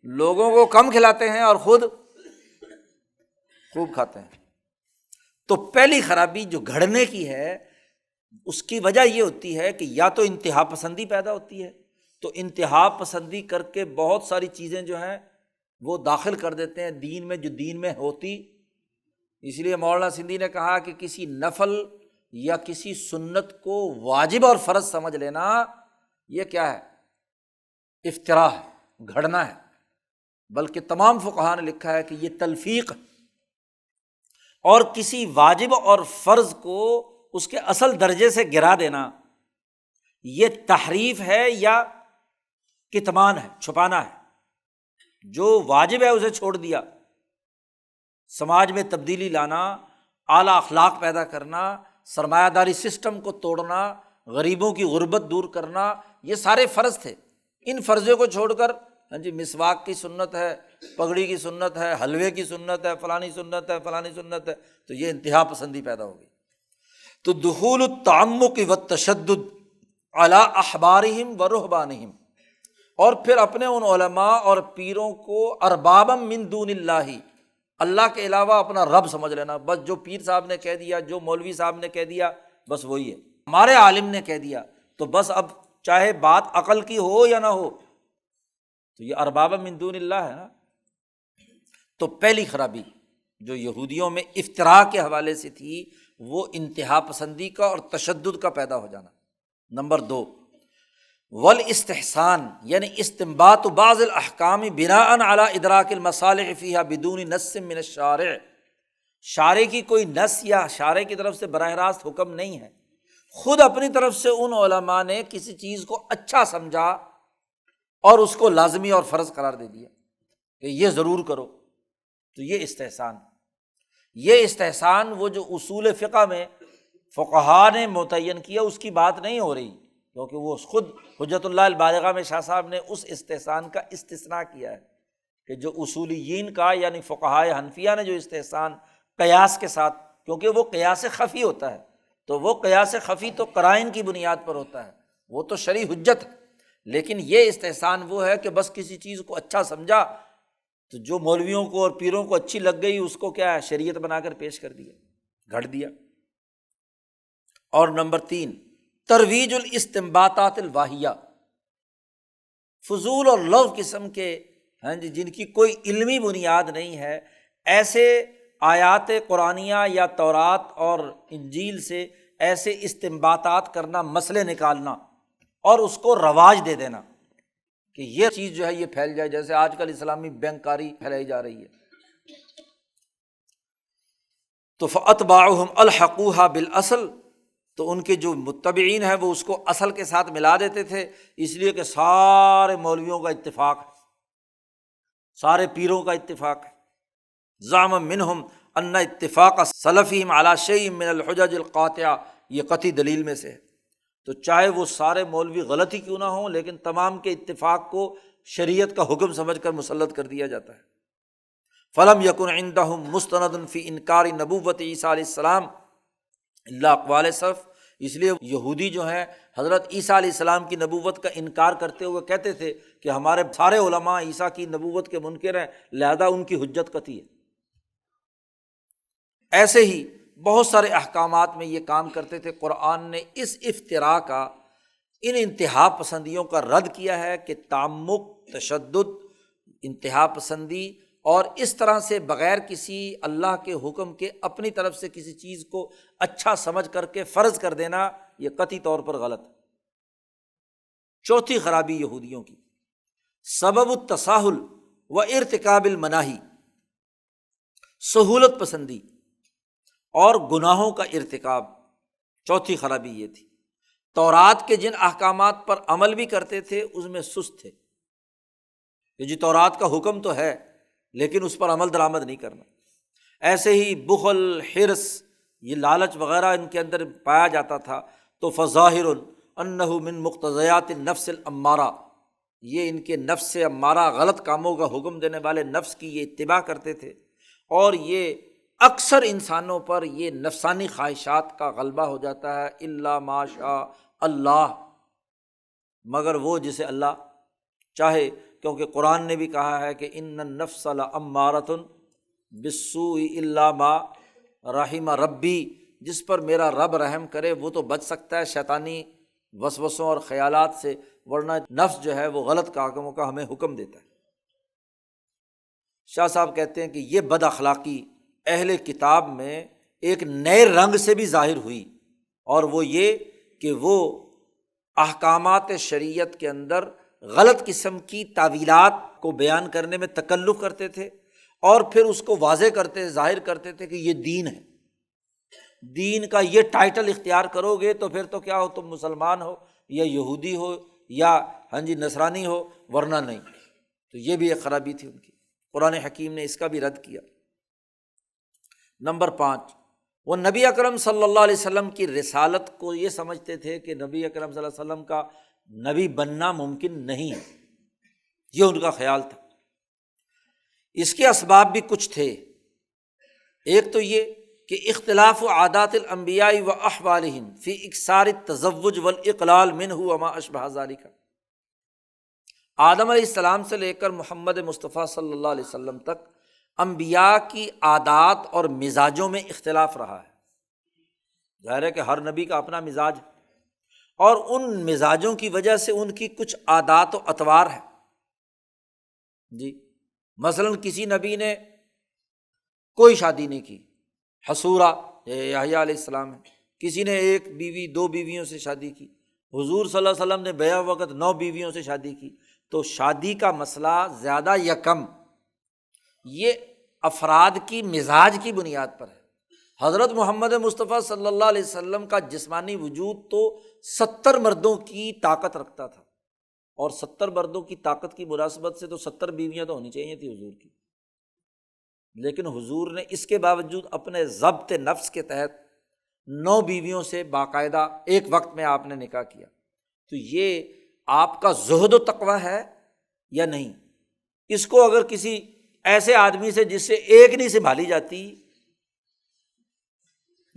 [SPEAKER 1] لوگوں کو کم کھلاتے ہیں اور خود خوب کھاتے ہیں۔ تو پہلی خرابی جو گھڑنے کی ہے، اس کی وجہ یہ ہوتی ہے کہ یا تو انتہا پسندی پیدا ہوتی ہے، تو انتہا پسندی کر کے بہت ساری چیزیں جو ہیں وہ داخل کر دیتے ہیں دین میں، جو دین میں ہوتی۔ اس لیے مولانا سندھی نے کہا کہ کسی نفل یا کسی سنت کو واجب اور فرض سمجھ لینا، یہ کیا ہے، افتراء ہے، گھڑنا ہے۔ بلکہ تمام فقہاء نے لکھا ہے کہ یہ تلفیق ہے، اور کسی واجب اور فرض کو اس کے اصل درجے سے گرا دینا، یہ تحریف ہے یا کتمان ہے، چھپانا ہے۔ جو واجب ہے اسے چھوڑ دیا، سماج میں تبدیلی لانا، اعلیٰ اخلاق پیدا کرنا، سرمایہ داری سسٹم کو توڑنا، غریبوں کی غربت دور کرنا، یہ سارے فرض تھے۔ ان فرضوں کو چھوڑ کر مسواک کی سنت ہے، پگڑی کی سنت ہے، حلوے کی سنت ہے، فلانی سنت ہے، فلانی سنت ہے، تو یہ انتہا پسندی پیدا ہو گئی۔ تو دخول التعمق والتشدد علی احبارہم ورہبانہم، اور پھر اپنے ان علماء اور پیروں کو اربابا من دون اللہ، اللہ کے علاوہ اپنا رب سمجھ لینا۔ بس جو پیر صاحب نے کہہ دیا، جو مولوی صاحب نے کہہ دیا، بس وہی ہے، ہمارے عالم نے کہہ دیا تو بس، اب چاہے بات عقل کی ہو یا نہ ہو، تو یہ اربابا من دون اللہ ہے نا۔ تو پہلی خرابی جو یہودیوں میں افتراء کے حوالے سے تھی، وہ انتہا پسندی کا اور تشدد کا پیدا ہو جانا۔ نمبر 2، والاستحسان، یعنی استنباط بعض الاحکام بناء علی ادراک المصالح فیہا بدون نص من الشارع، شارع کی کوئی نص یا شارع کی طرف سے براہ راست حکم نہیں ہے، خود اپنی طرف سے ان علماء نے کسی چیز کو اچھا سمجھا اور اس کو لازمی اور فرض قرار دے دیا کہ یہ ضرور کرو، تو یہ استحسان۔ یہ استحسان وہ جو اصول فقہ میں فقہاء نے متعین کیا اس کی بات نہیں ہو رہی، کیونکہ وہ خود حجت اللہ البالغہ میں شاہ صاحب نے اس استحسان کا استثناء کیا ہے کہ جو اصولیین کا، یعنی فقہاء حنفیہ نے جو استحسان قیاس کے ساتھ، کیونکہ وہ قیاس خفی ہوتا ہے، تو وہ قیاس خفی تو قرائن کی بنیاد پر ہوتا ہے، وہ تو شرعی حجت ہے، لیکن یہ استحسان وہ ہے کہ بس کسی چیز کو اچھا سمجھا تو جو مولویوں کو اور پیروں کو اچھی لگ گئی اس کو کیا ہے، شریعت بنا کر پیش کر دیا، گھڑ دیا۔ اور نمبر 3، ترویج الاستنباطات الواہیہ، فضول اور لغو قسم کے جن کی کوئی علمی بنیاد نہیں ہے، ایسے آیات قرآنیہ یا تورات اور انجیل سے ایسے استنباطات کرنا، مسئلے نکالنا اور اس کو رواج دے دینا کہ یہ چیز جو ہے یہ پھیل جائے، جیسے آج کل اسلامی بینکاری پھیلائی جا رہی ہے۔ تو فَأَتْبَاعُهُمْ أَلْحَقُوهَا بِالْأَصْلِ، تو ان کے جو متبعین ہیں وہ اس کو اصل کے ساتھ ملا دیتے تھے، اس لیے کہ سارے مولویوں کا اتفاق ہے، سارے پیروں کا اتفاق ہے۔ زعم منہم ان اتفاق سلفہم علی شیء من الحجج القاطعہ، یہ قطعی دلیل میں سے ہے۔ تو چاہے وہ سارے مولوی غلط ہی کیوں نہ ہوں، لیکن تمام کے اتفاق کو شریعت کا حکم سمجھ کر مسلط کر دیا جاتا ہے۔ فلم یکن عندہم مستند فی انکار نبوت عیسیٰ علیہ السلام الا اقوال سلف، اس لیے یہودی جو ہیں حضرت عیسیٰ علیہ السلام کی نبوت کا انکار کرتے ہوئے کہتے تھے کہ ہمارے سارے علماء عیسیٰ کی نبوت کے منکر ہیں، لہذا ان کی حجت قطعی ہے۔ ایسے ہی بہت سارے احکامات میں یہ کام کرتے تھے۔ قرآن نے اس افتراء کا، ان انتہا پسندیوں کا رد کیا ہے کہ تعمق، تشدد، انتہا پسندی اور اس طرح سے بغیر کسی اللہ کے حکم کے اپنی طرف سے کسی چیز کو اچھا سمجھ کر کے فرض کر دینا، یہ قطعی طور پر غلط ہے۔ چوتھی خرابی یہودیوں کی، سبب التساہل و ارتکاب المناہی، سہولت پسندی اور گناہوں کا ارتکاب۔ چوتھی خرابی یہ تھی، تورات کے جن احکامات پر عمل بھی کرتے تھے اس میں سست تھے کہ جی تورات کا حکم تو ہے لیکن اس پر عمل درآمد نہیں کرنا۔ ایسے ہی بخل، حرص، یہ لالچ وغیرہ ان کے اندر پایا جاتا تھا۔ تو فظاہر انہ من مقتضیات النفس الامارہ، یہ ان کے نفس امارہ، غلط کاموں کا حکم دینے والے نفس کی یہ اتباع کرتے تھے، اور یہ اکثر انسانوں پر یہ نفسانی خواہشات کا غلبہ ہو جاتا ہے، الا ما شاء اللہ، مگر وہ جسے اللہ چاہے، کیونکہ قرآن نے بھی کہا ہے کہ ان النفس لامارۃ بالسوء الا ما رحم ربی، جس پر میرا رب رحم کرے وہ تو بچ سکتا ہے شیطانی وسوسوں اور خیالات سے، ورنہ نفس جو ہے وہ غلط کاموں کا ہمیں حکم دیتا ہے۔ شاہ صاحب کہتے ہیں کہ یہ بد اخلاقی اہل کتاب میں ایک نئے رنگ سے بھی ظاہر ہوئی، اور وہ یہ کہ وہ احکامات شریعت کے اندر غلط قسم کی تعویلات کو بیان کرنے میں تکلف کرتے تھے، اور پھر اس کو واضح کرتے، ظاہر کرتے تھے کہ یہ دین ہے، دین کا یہ ٹائٹل اختیار کرو گے تو پھر تو کیا ہو، تم مسلمان ہو یا یہودی ہو یا نصرانی ہو، ورنہ نہیں۔ تو یہ بھی ایک خرابی تھی ان کی، قرآن حکیم نے اس کا بھی رد کیا۔ نمبر 5، وہ نبی اکرم صلی اللہ علیہ وسلم کی رسالت کو یہ سمجھتے تھے کہ نبی اکرم صلی اللہ علیہ وسلم کا نبی بننا ممکن نہیں ہے، یہ ان کا خیال تھا۔ اس کے اسباب بھی کچھ تھے۔ ایک تو یہ کہ اختلاف عادات الانبیاء و احوالہم فی اکثار التزوج والاقلال منہ وما اشبہ ذلک، آدم علیہ السلام سے لے کر محمد مصطفیٰ صلی اللہ علیہ وسلم تک انبیاء کی عادات اور مزاجوں میں اختلاف رہا ہے۔ ظاہر ہے کہ ہر نبی کا اپنا مزاج ہے، اور ان مزاجوں کی وجہ سے ان کی کچھ عادات و اطوار ہیں۔ جی مثلاً کسی نبی نے کوئی شادی نہیں کی، حصورہ یحییٰ علیہ السلام ہے، کسی نے 1 بیوی 2 بیویوں سے شادی کی، حضور صلی اللہ علیہ وسلم نے بیع وقت 9 بیویوں سے شادی کی۔ تو شادی کا مسئلہ زیادہ یا کم، یہ افراد کی مزاج کی بنیاد پر ہے۔ حضرت محمد مصطفیٰ صلی اللہ علیہ وسلم کا جسمانی وجود تو 70 مردوں کی طاقت رکھتا تھا، اور 70 مردوں کی طاقت کی مناسبت سے تو 70 بیویاں تو ہونی چاہیے تھی حضور کی، لیکن حضور نے اس کے باوجود اپنے ضبط نفس کے تحت 9 بیویوں سے باقاعدہ ایک وقت میں آپ نے نکاح کیا۔ تو یہ آپ کا زہد و تقویٰ ہے یا نہیں؟ اس کو اگر کسی ایسے آدمی سے جس سے 1 نہیں سنبھالی جاتی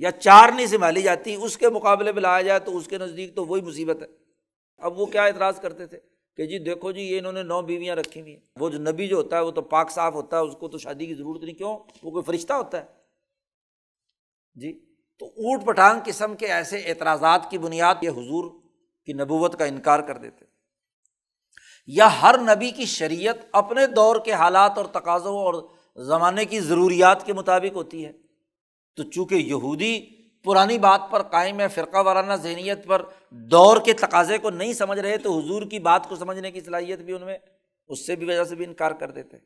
[SPEAKER 1] یا 4 نہیں سنبھالی جاتی، اس کے مقابلے میں لایا جائے تو اس کے نزدیک تو وہی مصیبت ہے۔ اب وہ کیا اعتراض کرتے تھے کہ جی دیکھو جی یہ انہوں نے 9 بیویاں رکھی ہوئی ہیں، وہ جو نبی جو ہوتا ہے وہ تو پاک صاف ہوتا ہے، اس کو تو شادی کی ضرورت نہیں، کیوں؟ وہ کوئی فرشتہ ہوتا ہے؟ جی تو اوٹ پٹانگ قسم کے ایسے اعتراضات کی بنیاد یہ حضور کی نبوت کا انکار کر دیتے۔ یا ہر نبی کی شریعت اپنے دور کے حالات اور تقاضوں اور زمانے کی ضروریات کے مطابق ہوتی ہے۔ تو چونکہ یہودی پرانی بات پر قائم ہے، فرقہ وارانہ ذہنیت پر، دور کے تقاضے کو نہیں سمجھ رہے، تو حضور کی بات کو سمجھنے کی صلاحیت بھی ان میں اس سے بھی وجہ سے بھی انکار کر دیتے۔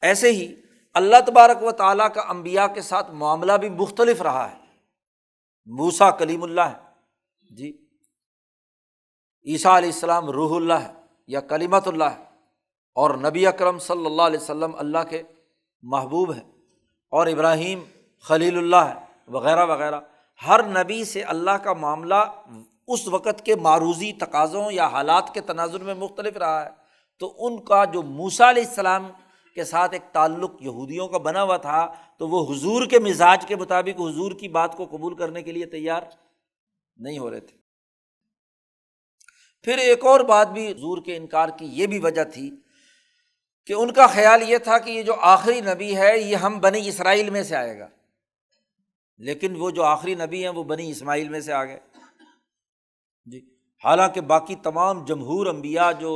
[SPEAKER 1] ایسے ہی اللہ تبارک و تعالیٰ کا انبیاء کے ساتھ معاملہ بھی مختلف رہا ہے۔ موسیٰ کلیم اللہ ہے جی، عیسیٰ علیہ السلام روح اللہ ہے یا کلمت اللہ ہے، اور نبی اکرم صلی اللہ علیہ وسلم اللہ کے محبوب ہیں، اور ابراہیم خلیل اللہ ہے وغیرہ وغیرہ۔ ہر نبی سے اللہ کا معاملہ اس وقت کے معروضی تقاضوں یا حالات کے تناظر میں مختلف رہا ہے۔ تو ان کا جو موسیٰ علیہ السلام کے ساتھ ایک تعلق یہودیوں کا بنا ہوا تھا، تو وہ حضور کے مزاج کے مطابق حضور کی بات کو قبول کرنے کے لیے تیار نہیں ہو رہے تھے۔ پھر ایک اور بات بھی حضور کے انکار کی یہ بھی وجہ تھی کہ ان کا خیال یہ تھا کہ یہ جو آخری نبی ہے یہ ہم بنی اسرائیل میں سے آئے گا، لیکن وہ جو آخری نبی ہیں وہ بنی اسماعیل میں سے آ گئے جی، حالانکہ باقی تمام جمہور انبیاء جو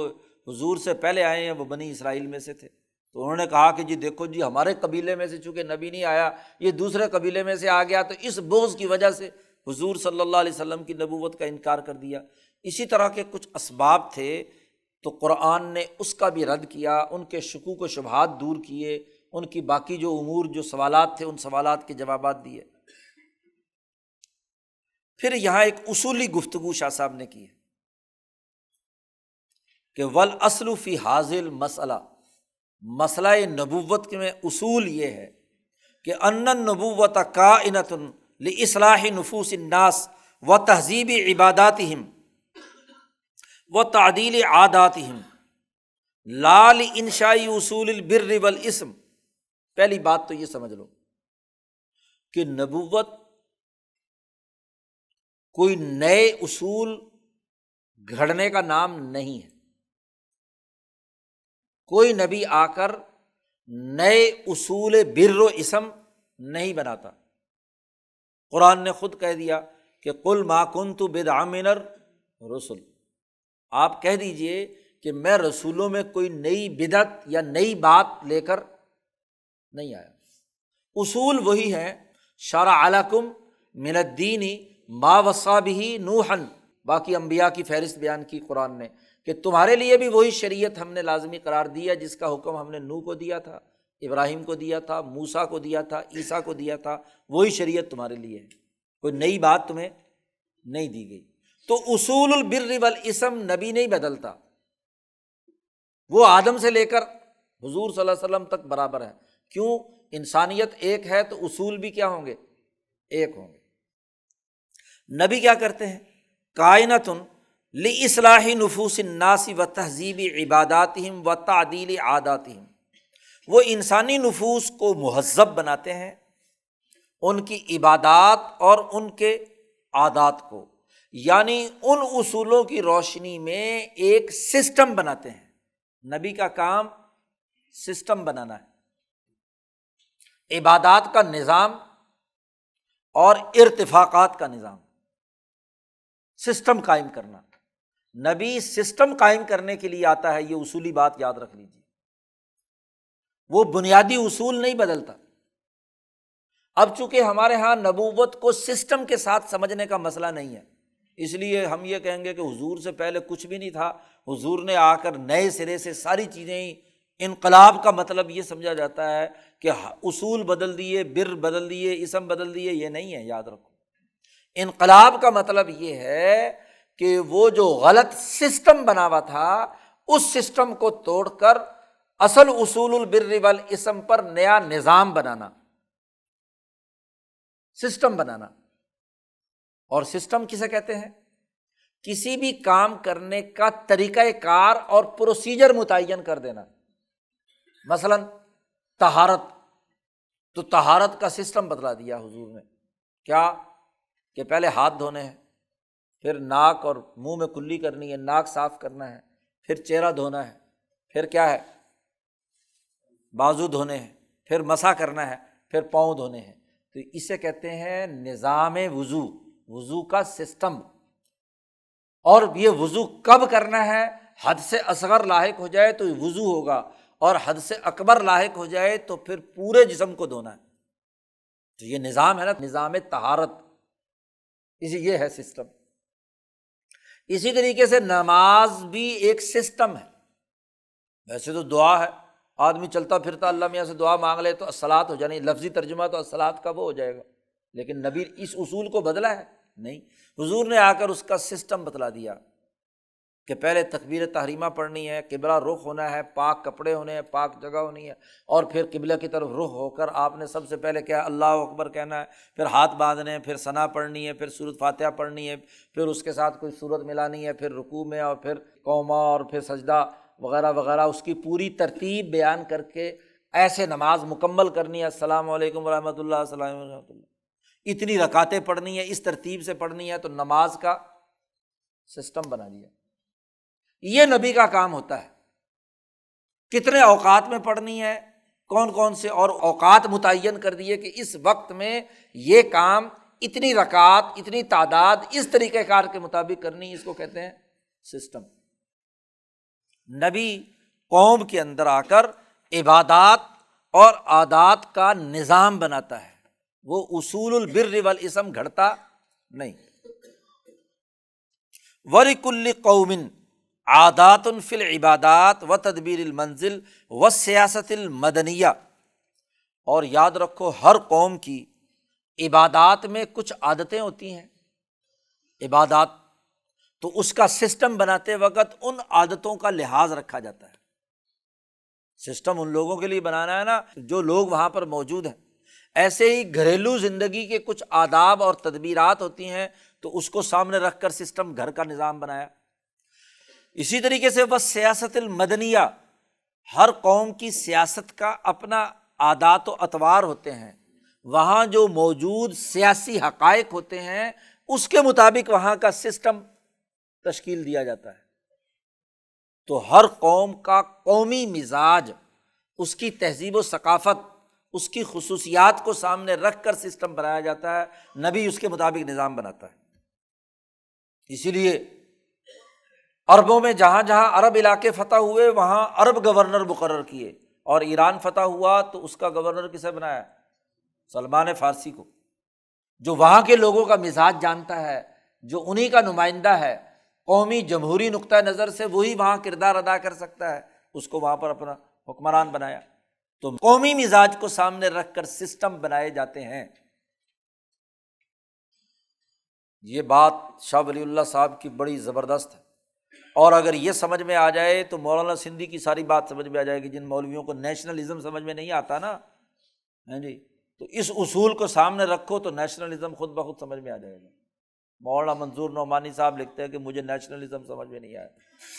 [SPEAKER 1] حضور سے پہلے آئے ہیں وہ بنی اسرائیل میں سے تھے۔ تو انہوں نے کہا کہ جی دیکھو جی، ہمارے قبیلے میں سے چونکہ نبی نہیں آیا، یہ دوسرے قبیلے میں سے آ گیا، تو اس بغض کی وجہ سے حضور صلی اللہ علیہ وسلم کی نبوت کا انکار کر دیا۔ اسی طرح کے کچھ اسباب تھے، تو قرآن نے اس کا بھی رد کیا، ان کے شکوک و شبہات دور کیے، ان کی باقی جو امور جو سوالات تھے ان سوالات کے جوابات دیے۔ پھر یہاں ایک اصولی گفتگو شاہ صاحب نے کی ہے کہ والاصل فی حاضل مسئلہ، مسئلہ نبوت میں اصول یہ ہے کہ ان النبوۃ کائنۃ لاصلاح نفوس الناس و تہذیب عباداتہم و تعدیل عاداتہم لا لانشاء اصول البر والاسم۔ پہلی بات تو یہ سمجھ لو کہ نبوت کوئی نئے اصول گھڑنے کا نام نہیں ہے۔ کوئی نبی آ کر نئے اصول بر و اسم نہیں بناتا۔ قرآن نے خود کہہ دیا کہ قل ما کنت بدعا من الرسل، آپ کہہ دیجئے کہ میں رسولوں میں کوئی نئی بدعت یا نئی بات لے کر نہیں آیا۔ اصول وہی ہیں، شرع لکم من الدین ما وصی بہ نوحا، باقی انبیاء کی فہرست بیان کی قرآن نے کہ تمہارے لیے بھی وہی شریعت ہم نے لازمی قرار دیا جس کا حکم ہم نے نوح کو دیا تھا، ابراہیم کو دیا تھا، موسیٰ کو دیا تھا، عیسیٰ کو دیا تھا، وہی شریعت تمہارے لیے ہے، کوئی نئی بات تمہیں نہیں دی گئی۔ تو اصول البر والاسم نبی نہیں بدلتا، وہ آدم سے لے کر حضور صلی اللہ علیہ وسلم تک برابر ہے۔ کیوں؟ انسانیت ایک ہے تو اصول بھی کیا ہوں گے؟ ایک ہوں گے۔ نبی کیا کرتے ہیں؟ کائنۃ لاصلاح نفوس الناس و تہذیب عباداتہم و تعدیل عاداتہم، وہ انسانی نفوس کو مہذب بناتے ہیں، ان کی عبادات اور ان کے عادات کو، یعنی ان اصولوں کی روشنی میں ایک سسٹم بناتے ہیں۔ نبی کا کام سسٹم بنانا ہے، عبادات کا نظام اور ارتفاقات کا نظام، سسٹم قائم کرنا۔ نبی سسٹم قائم کرنے کے لیے آتا ہے، یہ اصولی بات یاد رکھ لیجیے، وہ بنیادی اصول نہیں بدلتا۔ اب چونکہ ہمارے ہاں نبوت کو سسٹم کے ساتھ سمجھنے کا مسئلہ نہیں ہے، اس لیے ہم یہ کہیں گے کہ حضور سے پہلے کچھ بھی نہیں تھا، حضور نے آ کر نئے سرے سے ساری چیزیں ہی، انقلاب کا مطلب یہ سمجھا جاتا ہے کہ اصول بدل دیے، بر بدل دیے، اسم بدل دیے، یہ نہیں ہے، یاد رکھو۔ انقلاب کا مطلب یہ ہے کہ وہ جو غلط سسٹم بنا ہوا تھا اس سسٹم کو توڑ کر اصل اصول البر والاسم پر نیا نظام بنانا، سسٹم بنانا۔ اور سسٹم کسے کہتے ہیں؟ کسی بھی کام کرنے کا طریقہ کار اور پروسیجر متعین کر دینا۔ مثلا طہارت، تو طہارت کا سسٹم بتلا دیا حضور نے، کیا کہ پہلے ہاتھ دھونے ہیں، پھر ناک اور منہ میں کلی کرنی ہے، ناک صاف کرنا ہے، پھر چہرہ دھونا ہے، پھر کیا ہے بازو دھونے ہیں، پھر مسح کرنا ہے، پھر پاؤں دھونے ہیں۔ تو اسے کہتے ہیں نظام وضو، وضو کا سسٹم۔ اور یہ وضو کب کرنا ہے؟ حد سے اصغر لاحق ہو جائے تو وضو ہوگا، اور حد سے اکبر لاحق ہو جائے تو پھر پورے جسم کو دھونا ہے۔ تو یہ نظام ہے نا، نظام طہارت، یہ ہے سسٹم۔ اسی طریقے سے نماز بھی ایک سسٹم ہے۔ ویسے تو دعا ہے، آدمی چلتا پھرتا اللہ میاں سے دعا مانگ لے تو الصلاۃ ہو جانی، لفظی ترجمہ تو الصلاۃ کا وہ ہو جائے گا، لیکن نبی اس اصول کو بدلا ہے نہیں، حضور نے آ کر اس کا سسٹم بتلا دیا کہ پہلے تکبیر تحریمہ پڑھنی ہے، قبلہ رخ ہونا ہے، پاک کپڑے ہونے ہیں، پاک جگہ ہونی ہے، اور پھر قبلہ کی طرف رخ ہو کر آپ نے سب سے پہلے کیا اللہ اکبر کہنا ہے، پھر ہاتھ باندھنے ہیں، پھر ثنا پڑھنی ہے، پھر سورۃ فاتحہ پڑھنی ہے، پھر اس کے ساتھ کوئی سورت ملانی ہے، پھر رکوع میں، اور پھر قوما، اور پھر سجدہ وغیرہ وغیرہ، اس کی پوری ترتیب بیان کر کے ایسے نماز مکمل کرنی ہے۔ السلام علیکم ورحمۃ اللہ، السلام علیکم ورحمۃ اللہ، اتنی رکعتیں پڑھنی ہے، اس ترتیب سے پڑھنی ہے، تو نماز کا سسٹم بنا دیا۔ یہ نبی کا کام ہوتا ہے، کتنے اوقات میں پڑھنی ہے، کون کون سے، اور اوقات متعین کر دیے کہ اس وقت میں یہ کام اتنی رکعات، اتنی تعداد، اس طریقہ کار کے مطابق کرنی، اس کو کہتے ہیں سسٹم۔ نبی قوم کے اندر آ کر عبادات اور عادات کا نظام بناتا ہے، وہ اصول البر والاسم گھڑتا نہیں۔ وَلِكُلِّ قَوْمٍ عَادَاتٌ فِي الْعِبَادَاتِ وَتَدْبِيرِ الْمَنزِلِ وَالسِّيَاسَةِ الْمَدَنِيَّةِ، اور یاد رکھو ہر قوم کی عبادات میں کچھ عادتیں ہوتی ہیں، عبادات، تو اس کا سسٹم بناتے وقت ان عادتوں کا لحاظ رکھا جاتا ہے۔ سسٹم ان لوگوں کے لیے بنانا ہے نا جو لوگ وہاں پر موجود ہیں۔ ایسے ہی گھریلو زندگی کے کچھ آداب اور تدبیرات ہوتی ہیں، تو اس کو سامنے رکھ کر سسٹم، گھر کا نظام بنایا۔ اسی طریقے سے بس سیاست المدنیہ، ہر قوم کی سیاست کا اپنا عادات و اطوار ہوتے ہیں، وہاں جو موجود سیاسی حقائق ہوتے ہیں اس کے مطابق وہاں کا سسٹم تشکیل دیا جاتا ہے۔ تو ہر قوم کا قومی مزاج، اس کی تہذیب و ثقافت، اس کی خصوصیات کو سامنے رکھ کر سسٹم بنایا جاتا ہے، نبی اس کے مطابق نظام بناتا ہے۔ اسی لیے عربوں میں جہاں جہاں عرب علاقے فتح ہوئے وہاں عرب گورنر مقرر کیے، اور ایران فتح ہوا تو اس کا گورنر کسے بنایا؟ سلمان فارسی کو، جو وہاں کے لوگوں کا مزاج جانتا ہے، جو انہی کا نمائندہ ہے، قومی جمہوری نقطہ نظر سے وہی وہاں کردار ادا کر سکتا ہے، اس کو وہاں پر اپنا حکمران بنایا۔ تو قومی مزاج کو سامنے رکھ کر سسٹم بنائے جاتے ہیں۔ یہ بات شاہ ولی اللہ صاحب کی بڑی زبردست ہے، اور اگر یہ سمجھ میں آ جائے تو مولانا سندھی کی ساری بات سمجھ میں آ جائے گی۔ جن مولویوں کو نیشنلزم سمجھ میں نہیں آتا نا، ہاں جی، تو اس اصول کو سامنے رکھو تو نیشنلزم خود بخود سمجھ میں آ جائے گا۔ مولانا منظور نعمانی صاحب لکھتے ہیں کہ مجھے نیشنلزم سمجھ میں نہیں آیا۔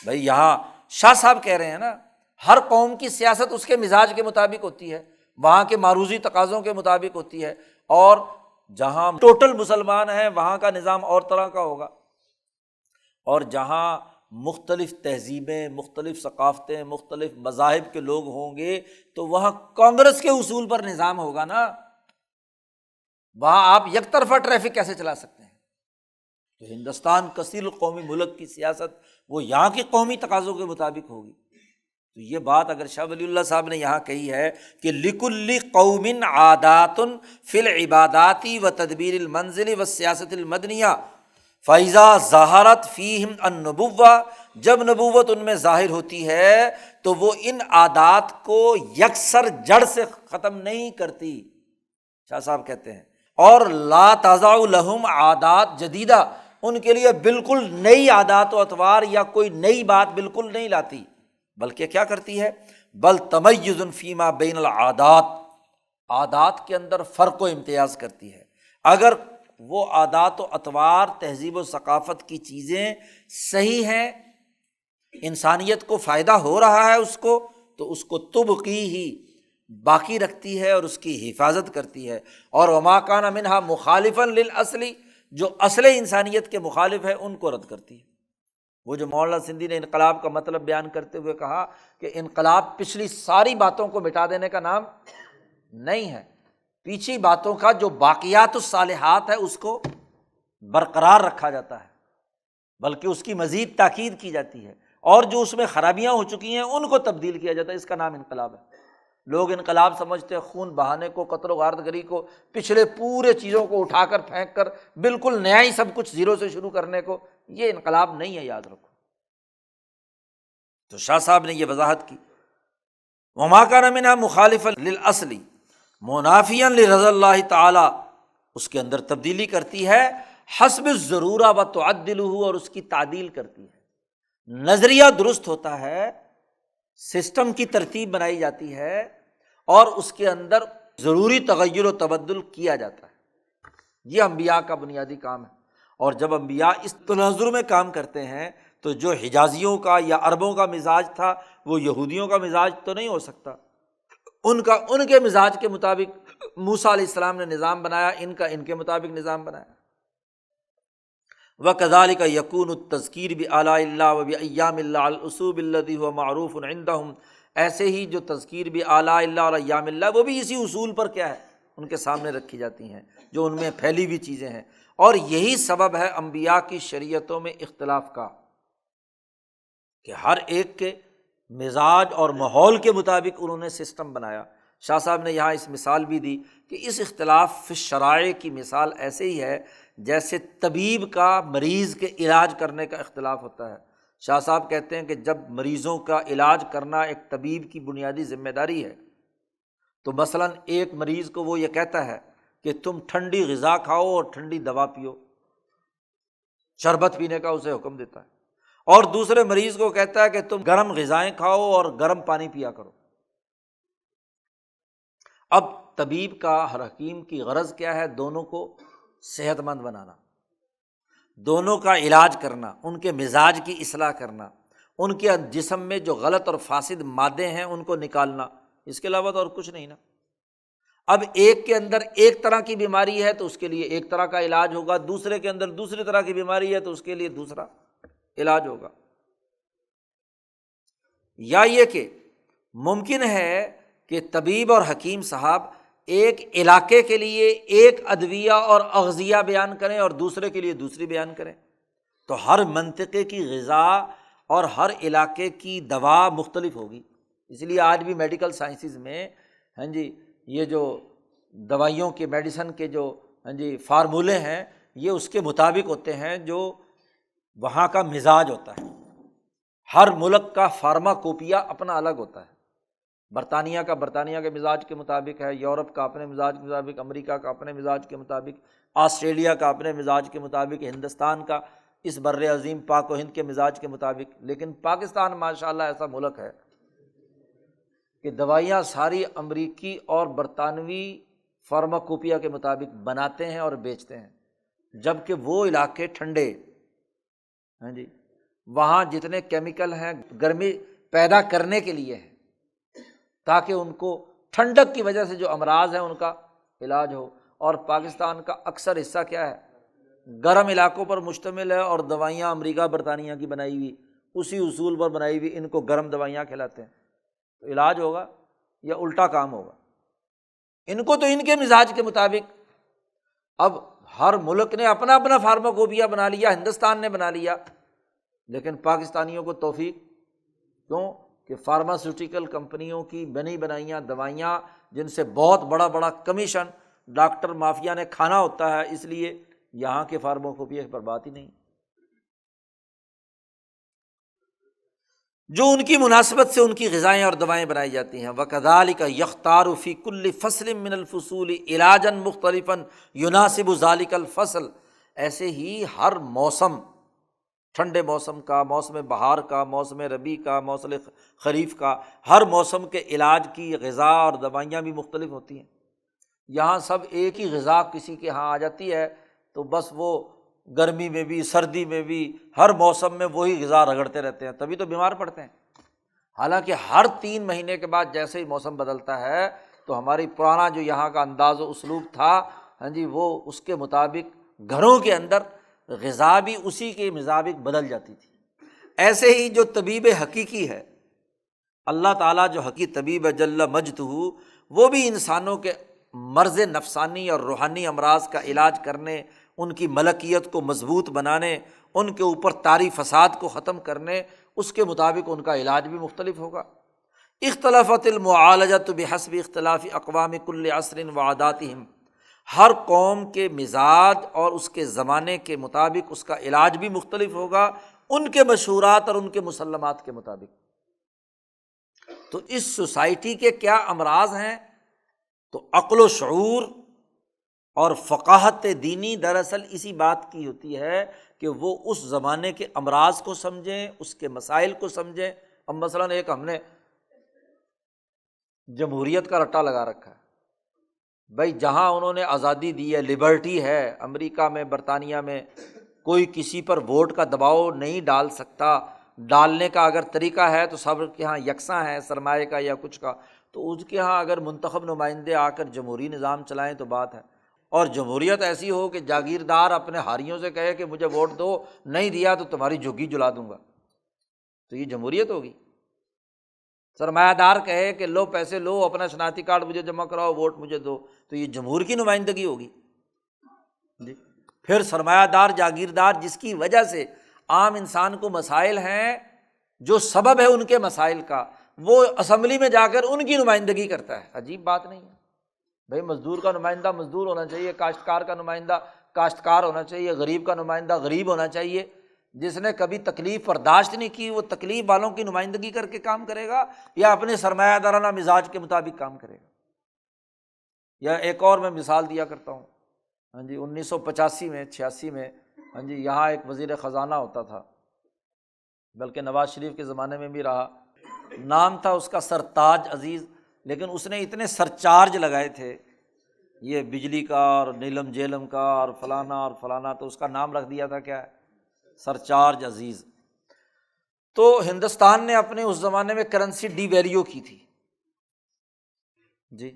[SPEAKER 1] بھائی یہاں شاہ صاحب کہہ رہے ہیں نا، ہر قوم کی سیاست اس کے مزاج کے مطابق ہوتی ہے، وہاں کے معروضی تقاضوں کے مطابق ہوتی ہے، اور جہاں ٹوٹل مسلمان ہیں وہاں کا نظام اور طرح کا ہوگا، اور جہاں مختلف تہذیبیں، مختلف ثقافتیں، مختلف مذاہب کے لوگ ہوں گے تو وہاں کانگریس کے اصول پر نظام ہوگا نا، وہاں آپ یک طرفہ ٹریفک کیسے چلا سکتے ہیں؟ تو ہندوستان کثیر القومی ملک کی سیاست وہ یہاں کی قومی تقاضوں کے مطابق ہوگی۔ تو یہ بات اگر شاہ ولی اللہ صاحب نے یہاں کہی ہے کہ لِكُلِّ قَوْمٍ عَادَاتٌ فِي الْعِبَادَاتِ وَتَدْبِيرِ الْمَنزِلِ وَالسِّيَاسَةِ الْمَدْنِيَّةِ فَإِذَا ظَهَرَتْ فِيهِمْ النُّبُوَّةُ، جب نبوت ان میں ظاہر ہوتی ہے تو وہ ان عادات کو یکسر جڑ سے ختم نہیں کرتی، شاہ صاحب کہتے ہیں، اور لا تضع لہم عادات جدیدہ، ان کے لیے بالکل نئی عادات و اطوار یا کوئی نئی بات بالکل نہیں لاتی، بلکہ کیا کرتی ہے؟ بل تمیز فیما بین العادات، عادات کے اندر فرق و امتیاز کرتی ہے۔ اگر وہ عادات و اطوار، تہذیب و ثقافت کی چیزیں صحیح ہیں، انسانیت کو فائدہ ہو رہا ہے اس کو، تو اس کو تبقی ہی باقی رکھتی ہے اور اس کی حفاظت کرتی ہے، اور وما کان منہا مخالفا للاصل، جو اصل انسانیت کے مخالف ہے ان کو رد کرتی ہے۔ وہ جو مولانا سندھی نے انقلاب کا مطلب بیان کرتے ہوئے کہا کہ انقلاب پچھلی ساری باتوں کو مٹا دینے کا نام نہیں ہے، پیچھے باتوں کا جو باقیات الصالحات ہے اس کو برقرار رکھا جاتا ہے، بلکہ اس کی مزید تاکید کی جاتی ہے، اور جو اس میں خرابیاں ہو چکی ہیں ان کو تبدیل کیا جاتا ہے، اس کا نام انقلاب ہے۔ لوگ انقلاب سمجھتے ہیں خون بہانے کو، قتل و غارت گری کو، پچھلے پورے چیزوں کو اٹھا کر پھینک کر بالکل نیا ہی سب کچھ زیرو سے شروع کرنے کو، یہ انقلاب نہیں ہے، یاد رکھو۔ تو شاہ صاحب نے یہ وضاحت کی، وما کان منہا مخالفا للاصل منافیا لرضا اللہ تعالی، اس کے اندر تبدیلی کرتی ہے حسب الضرورہ و تعدلہ، اور اس کی تعدیل کرتی ہے۔ نظریہ درست ہوتا ہے، سسٹم کی ترتیب بنائی جاتی ہے اور اس کے اندر ضروری تغیر و تبدل کیا جاتا ہے، یہ انبیاء کا بنیادی کام ہے۔ اور جب انبیاء اس تناظر میں کام کرتے ہیں تو جو حجازیوں کا یا عربوں کا مزاج تھا وہ یہودیوں کا مزاج تو نہیں ہو سکتا، ان کے مزاج کے مطابق موسیٰ علیہ السلام نے نظام بنایا، ان کا ان کے مطابق نظام بنایا۔ وَكَذَلِكَ يَكُونُ التَّذْكِيرُ بِآلَاءِ اللَّهِ وَبِأَيَّامِ اللَّهِ عَلَى الْأُصُولِ الَّتِي هُوَ مَعْرُوفٌ عِندَهُمْ، ایسے ہی جو تذکیر بِآلَاءِ اللَّهِ اور ایام اللہ، وہ بھی اسی اصول پر کیا ہے، ان کے سامنے رکھی جاتی ہیں جو ان میں پھیلی ہوئی چیزیں ہیں۔ اور یہی سبب ہے انبیاء کی شریعتوں میں اختلاف کا، کہ ہر ایک کے مزاج اور ماحول کے مطابق انہوں نے سسٹم بنایا۔ شاہ صاحب نے یہاں اس مثال بھی دی کہ اس اختلاف فی الشرائع کی مثال ایسے ہی ہے جیسے طبیب کا مریض کے علاج کرنے کا اختلاف ہوتا ہے۔ شاہ صاحب کہتے ہیں کہ جب مریضوں کا علاج کرنا ایک طبیب کی بنیادی ذمہ داری ہے، تو مثلاً ایک مریض کو وہ یہ کہتا ہے کہ تم ٹھنڈی غذا کھاؤ اور ٹھنڈی دوا پیو، شربت پینے کا اسے حکم دیتا ہے، اور دوسرے مریض کو کہتا ہے کہ تم گرم غذائیں کھاؤ اور گرم پانی پیا کرو۔ اب طبیب کا، ہر حکیم کی غرض کیا ہے؟ دونوں کو صحت مند بنانا، دونوں کا علاج کرنا، ان کے مزاج کی اصلاح کرنا، ان کے جسم میں جو غلط اور فاسد مادے ہیں ان کو نکالنا، اس کے علاوہ تو اور کچھ نہیں نا۔ اب ایک کے اندر ایک طرح کی بیماری ہے تو اس کے لیے ایک طرح کا علاج ہوگا، دوسرے کے اندر دوسری طرح کی بیماری ہے تو اس کے لیے دوسرا علاج ہوگا۔ یا یہ کہ ممکن ہے کہ طبیب اور حکیم صاحب ایک علاقے کے لیے ایک ادویہ اور اغذیہ بیان کریں اور دوسرے کے لیے دوسری بیان کریں، تو ہر منطقے کی غذا اور ہر علاقے کی دوا مختلف ہوگی۔ اس لیے آج بھی میڈیکل سائنسز میں یہ جو دوائیوں کے، میڈیسن کے جو فارمولے ہیں، یہ اس کے مطابق ہوتے ہیں جو وہاں کا مزاج ہوتا ہے۔ ہر ملک کا فارماکوپیا اپنا الگ ہوتا ہے۔ برطانیہ کا برطانیہ کے مزاج کے مطابق ہے، یورپ کا اپنے مزاج کے مطابق، امریکہ کا اپنے مزاج کے مطابق، آسٹریلیا کا اپنے مزاج کے مطابق، ہندوستان کا اس بر عظیم پاک و ہند کے مزاج کے مطابق۔ لیکن پاکستان ماشاءاللہ ایسا ملک ہے کہ دوائیاں ساری امریکی اور برطانوی فارماکوپیا کے مطابق بناتے ہیں اور بیچتے ہیں، جبکہ وہ علاقے ٹھنڈے، وہاں جتنے کیمیکل ہیں گرمی پیدا کرنے کے لیے ہیں، تاکہ ان کو ٹھنڈک کی وجہ سے جو امراض ہیں ان کا علاج ہو۔ اور پاکستان کا اکثر حصہ کیا ہے؟ گرم علاقوں پر مشتمل ہے، اور دوائیاں امریکہ برطانیہ کی بنائی ہوئی، اسی اصول پر بنائی ہوئی ان کو گرم دوائیاں کھلاتے ہیں، تو علاج ہوگا یا الٹا کام ہوگا؟ ان کو تو ان کے مزاج کے مطابق۔ اب ہر ملک نے اپنا اپنا فارماکوپیا بنا لیا، ہندوستان نے بنا لیا، لیکن پاکستانیوں کو توفیق کیوں؟ کہ فارماسیوٹیکل کمپنیوں کی بنی بنائیاں دوائیاں، جن سے بہت بڑا بڑا کمیشن ڈاکٹر مافیا نے کھانا ہوتا ہے، اس لیے یہاں کے فارماکوپیا پر بات ہی نہیں۔ جو ان کی مناسبت سے ان کی غذائیں اور دوائیں بنائی جاتی ہیں۔ وَكَذَلِكَ يَخْتَارُ فِي كُلِّ فَصْلٍ مِّنَ الْفُصُولِ عِلَاجًا مُخْتَلِفًا يُنَاسِبُ ذَلِكَ الْفَصْلَ، ایسے ہی ہر موسم، ٹھنڈے موسم کا، موسم بہار کا، موسم ربیع کا، موسم خریف کا، ہر موسم کے علاج کی غذا اور دوائیاں بھی مختلف ہوتی ہیں۔ یہاں سب ایک ہی غذا کسی کے ہاں آ جاتی ہے تو بس وہ گرمی میں بھی، سردی میں بھی، ہر موسم میں وہی غذا رگڑتے رہتے ہیں، تبھی تو بیمار پڑتے ہیں۔ حالانکہ ہر 3 مہینے کے بعد جیسے ہی موسم بدلتا ہے تو ہماری پرانا جو یہاں کا انداز و اسلوب تھا، وہ اس کے مطابق گھروں کے اندر غذا بھی اسی کے مطابق بدل جاتی تھی۔ ایسے ہی جو طبیب حقیقی ہے، اللہ تعالیٰ جو حقیقی طبیب جل مجدہ، وہ بھی انسانوں کے مرض نفسانی اور روحانی امراض کا علاج کرنے، ان کی ملکیت کو مضبوط بنانے، ان کے اوپر طاری فساد کو ختم کرنے، اس کے مطابق ان کا علاج بھی مختلف ہوگا۔ اختلفت المعالجۃ بحسب اختلاف اقوام کل عصر وعاداتہم، ہر قوم کے مزاج اور اس کے زمانے کے مطابق اس کا علاج بھی مختلف ہوگا، ان کے مشہورات اور ان کے مسلمات کے مطابق۔ تو اس سوسائٹی کے کیا امراض ہیں؟ تو عقل و شعور اور فقاہت دینی دراصل اسی بات کی ہوتی ہے کہ وہ اس زمانے کے امراض کو سمجھیں، اس کے مسائل کو سمجھیں۔ اب مثلاً ایک ہم نے جمہوریت کا رٹا لگا رکھا ہے، بھائی جہاں انہوں نے آزادی دی ہے، لبرٹی ہے، امریکہ میں، برطانیہ میں کوئی کسی پر ووٹ کا دباؤ نہیں ڈال سکتا، ڈالنے کا اگر طریقہ ہے تو سب کے ہاں یکساں ہے، سرمایہ کا یا کچھ کا، تو اس کے ہاں اگر منتخب نمائندے آ کر جمہوری نظام چلائیں تو بات ہے۔ اور جمہوریت ایسی ہو کہ جاگیردار اپنے حاریوں سے کہے کہ مجھے ووٹ دو، نہیں دیا تو تمہاری جھگی جلا دوں گا، تو یہ جمہوریت ہوگی؟ سرمایہ دار کہے کہ لو پیسے لو، اپنا شناختی کارڈ مجھے جمع کراؤ، ووٹ مجھے دو، تو یہ جمہور کی نمائندگی ہوگی جی۔ پھر سرمایہ دار جاگیردار جس کی وجہ سے عام انسان کو مسائل ہیں، جو سبب ہے ان کے مسائل کا، وہ اسمبلی میں جا کر ان کی نمائندگی کرتا ہے۔ عجیب بات نہیں ہے؟ بھائی مزدور کا نمائندہ مزدور ہونا چاہیے، کاشتکار کا نمائندہ کاشتکار ہونا چاہیے، غریب کا نمائندہ غریب ہونا چاہیے۔ جس نے کبھی تکلیف برداشت نہیں کی وہ تکلیف والوں کی نمائندگی کر کے کام کرے گا یا اپنے سرمایہ دارانہ مزاج کے مطابق کام کرے گا؟ یا ایک اور میں مثال دیا کرتا ہوں، ہاں جی 1985 میں 86 میں ہاں جی یہاں ایک وزیر خزانہ ہوتا تھا، بلکہ نواز شریف کے زمانے میں بھی رہا، نام تھا اس کا سرتاج عزیز، لیکن اس نے اتنے سرچارج لگائے تھے، یہ بجلی کا اور نیلم جیلم کا اور فلانا، تو اس کا نام رکھ دیا تھا کیا ہے؟ سرچارج عزیز۔ تو ہندوستان نے اپنے اس زمانے میں کرنسی ڈی ویلیو کی تھی جی،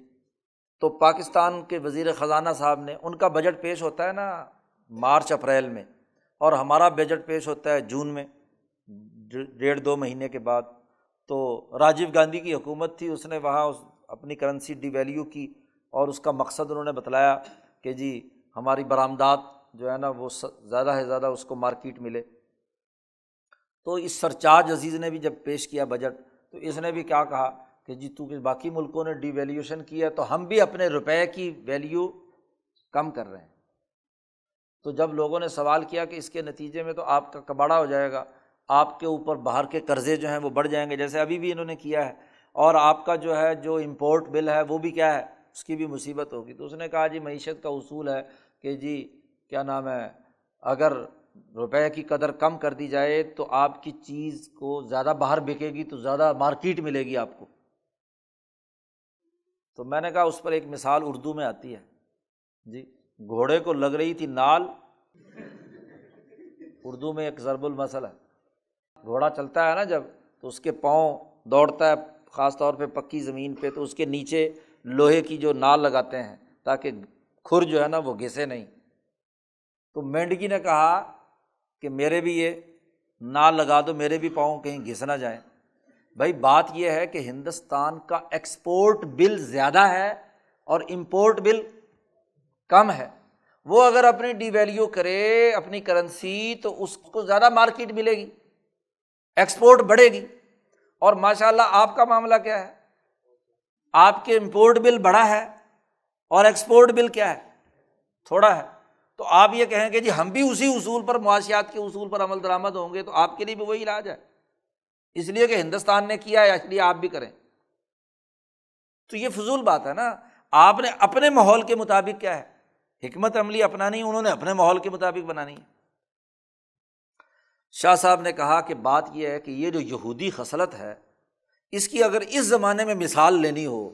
[SPEAKER 1] تو پاکستان کے وزیر خزانہ صاحب نے، ان کا بجٹ پیش ہوتا ہے نا مارچ اپریل میں، اور ہمارا بجٹ پیش ہوتا ہے جون میں، 1.5-2 مہینے کے بعد۔ تو راجیو گاندھی کی حکومت تھی، اس نے وہاں اپنی کرنسی ڈی ویلیو کی، اور اس کا مقصد انہوں نے بتلایا کہ جی ہماری برآمدات جو ہے نا وہ زیادہ سے زیادہ اس کو مارکیٹ ملے۔ تو اس سرچارج عزیز نے بھی جب پیش کیا بجٹ، تو اس نے بھی کیا کہا کہ جی تو کہ باقی ملکوں نے ڈی ویلیوشن کی ہے تو ہم بھی اپنے روپے کی ویلیو کم کر رہے ہیں۔ تو جب لوگوں نے سوال کیا کہ اس کے نتیجے میں تو آپ کا کباڑا ہو جائے گا، آپ کے اوپر باہر کے قرضے جو ہیں وہ بڑھ جائیں گے، جیسے ابھی بھی انہوں نے کیا ہے، اور آپ کا جو ہے جو امپورٹ بل ہے وہ بھی کیا ہے، اس کی بھی مصیبت ہوگی۔ تو اس نے کہا جی معیشت کا اصول ہے کہ جی کیا نام ہے، اگر روپے کی قدر کم کر دی جائے تو آپ کی چیز کو زیادہ باہر بکے گی تو زیادہ مارکیٹ ملے گی آپ کو۔ تو میں نے کہا اس پر ایک مثال اردو میں آتی ہے جی، گھوڑے کو لگ رہی تھی نال، اردو میں ایک ضرب المثل ہے، گھوڑا چلتا ہے نا جب تو اس کے پاؤں دوڑتا ہے خاص طور پہ پکی زمین پہ، تو اس کے نیچے لوہے کی جو نال لگاتے ہیں تاکہ کھر جو ہے نا وہ گھسے نہیں۔ تو مینڈکی نے کہا کہ میرے بھی یہ نال لگا دو، میرے بھی پاؤں کہیں گھس نہ جائیں۔ بھائی بات یہ ہے کہ ہندوستان کا ایکسپورٹ بل زیادہ ہے اور امپورٹ بل کم ہے، وہ اگر اپنی ڈی ویلیو کرے اپنی کرنسی تو اس کو زیادہ مارکیٹ ملے گی، ایکسپورٹ بڑھے گی۔ اور ماشاءاللہ آپ کا معاملہ کیا ہے، آپ کے امپورٹ بل بڑا ہے اور ایکسپورٹ بل کیا ہے، تھوڑا ہے۔ تو آپ یہ کہیں کہ جی ہم بھی اسی اصول پر، معاشیات کے اصول پر عمل درآمد ہوں گے، تو آپ کے لیے بھی وہی علاج ہے، اس لیے کہ ہندوستان نے کیا ہے اس لیے آپ بھی کریں۔ تو یہ فضول بات ہے نا، آپ نے اپنے ماحول کے مطابق کیا ہے حکمت عملی اپنانی، انہوں نے اپنے ماحول کے مطابق بنانی ہے۔ شاہ صاحب نے کہا کہ بات یہ ہے کہ یہ جو یہودی خصلت ہے، اس کی اگر اس زمانے میں مثال لینی ہو،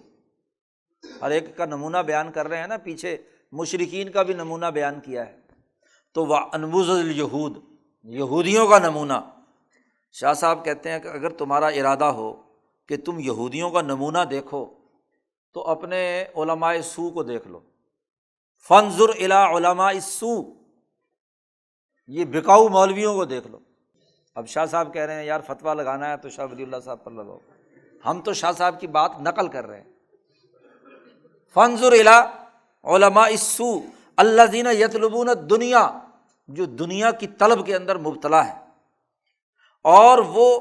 [SPEAKER 1] ہر ایک کا نمونہ بیان کر رہے ہیں نا، پیچھے مشرکین کا بھی نمونہ بیان کیا ہے، تو وَأَنْبُذُ الْيَهُودِ، یہودیوں کا نمونہ۔ شاہ صاحب کہتے ہیں کہ اگر تمہارا ارادہ ہو کہ تم یہودیوں کا نمونہ دیکھو تو اپنے علماء سوء کو دیکھ لو، فانظر الی علماء السوء، یہ بکاؤ مولویوں کو دیکھ لو۔ اب شاہ صاحب کہہ رہے ہیں یار فتویٰ لگانا ہے تو شاہ ولی اللہ صاحب پر لگاؤ، ہم تو شاہ صاحب کی بات نقل کر رہے ہیں۔ فانظر الی علماء السوء الذین یطلبون الدنیا، جو دنیا کی طلب کے اندر مبتلا ہے، اور وہ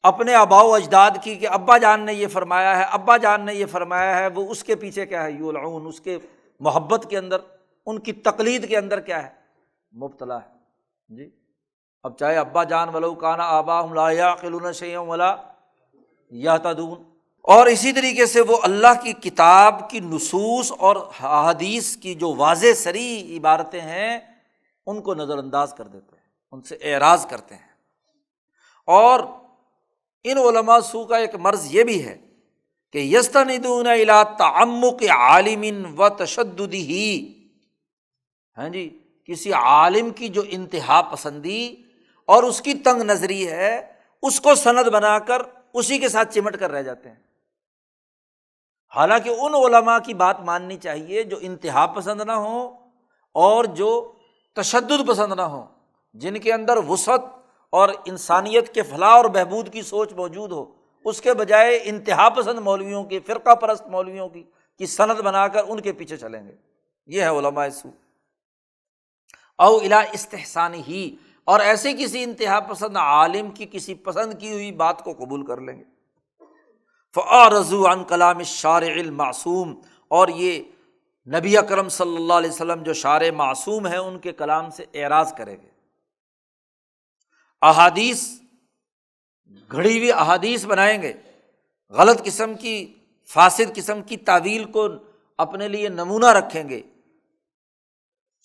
[SPEAKER 1] اپنے آباء و اجداد کی کہ ابا جان نے یہ فرمایا ہے، ابا جان نے یہ فرمایا ہے، وہ اس کے پیچھے کیا ہے، یولعون، اس کے محبت کے اندر، ان کی تقلید کے اندر کیا ہے، مبتلا ہے جی۔ اب چاہے ابا جان ولو کان آباؤہم لا یعقلون شیئا ولا یہتدون، اور اسی طریقے سے وہ اللہ کی کتاب کی نصوص اور احادیث کی جو واضح صریح عبارتیں ہیں ان کو نظر انداز کر دیتے ہیں، ان سے اعراض کرتے ہیں۔ اور ان علماء سو کا ایک مرض یہ بھی ہے کہ یستندون الی تعمق عالم و تشددہ، ہاں جی، کسی عالم کی جو انتہا پسندی اور اس کی تنگ نظری ہے اس کو سند بنا کر اسی کے ساتھ چمٹ کر رہ جاتے ہیں، حالانکہ ان علماء کی بات ماننی چاہیے جو انتہا پسند نہ ہوں اور جو تشدد پسند نہ ہوں، جن کے اندر وسعت اور انسانیت کے فلاح اور بہبود کی سوچ موجود ہو، اس کے بجائے انتہا پسند مولویوں کی، فرقہ پرست مولویوں کی سند بنا کر ان کے پیچھے چلیں گے۔ یہ ہے علماء سو۔ او الی استحسانہ، اور ایسے کسی انتہا پسند عالم کی کسی پسند کی ہوئی بات کو قبول کر لیں گے۔ فَأَعْرَضُوا عَنْ کلام الشارع المعصوم، اور یہ نبی اکرم صلی اللہ علیہ وسلم جو شارع معصوم ہیں ان کے کلام سے اعراض کریں گے۔ احادیث، گھڑی ہوئی احادیث بنائیں گے، غلط قسم کی، فاسد قسم کی تعویل کو اپنے لیے نمونہ رکھیں گے۔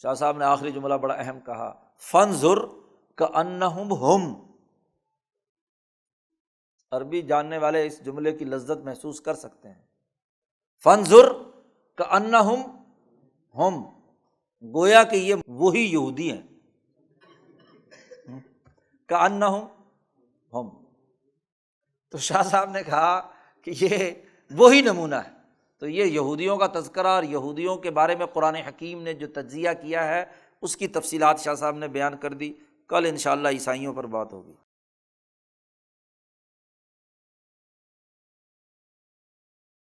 [SPEAKER 1] شاہ صاحب نے آخری جملہ بڑا اہم کہا، فانظر کأنہم ہم۔ عربی جاننے والے اس جملے کی لذت محسوس کر سکتے ہیں۔ فانظر کأنہم ہم، گویا کہ یہ وہی یہودی ہیں، کأنہم ہم۔ تو شاہ صاحب نے کہا کہ یہ وہی نمونہ ہے۔ تو یہ یہودیوں کا تذکرہ اور یہودیوں کے بارے میں قرآن حکیم نے جو تجزیہ کیا ہے اس کی تفصیلات شاہ صاحب نے بیان کر دی۔ کل انشاءاللہ عیسائیوں پر بات ہوگی۔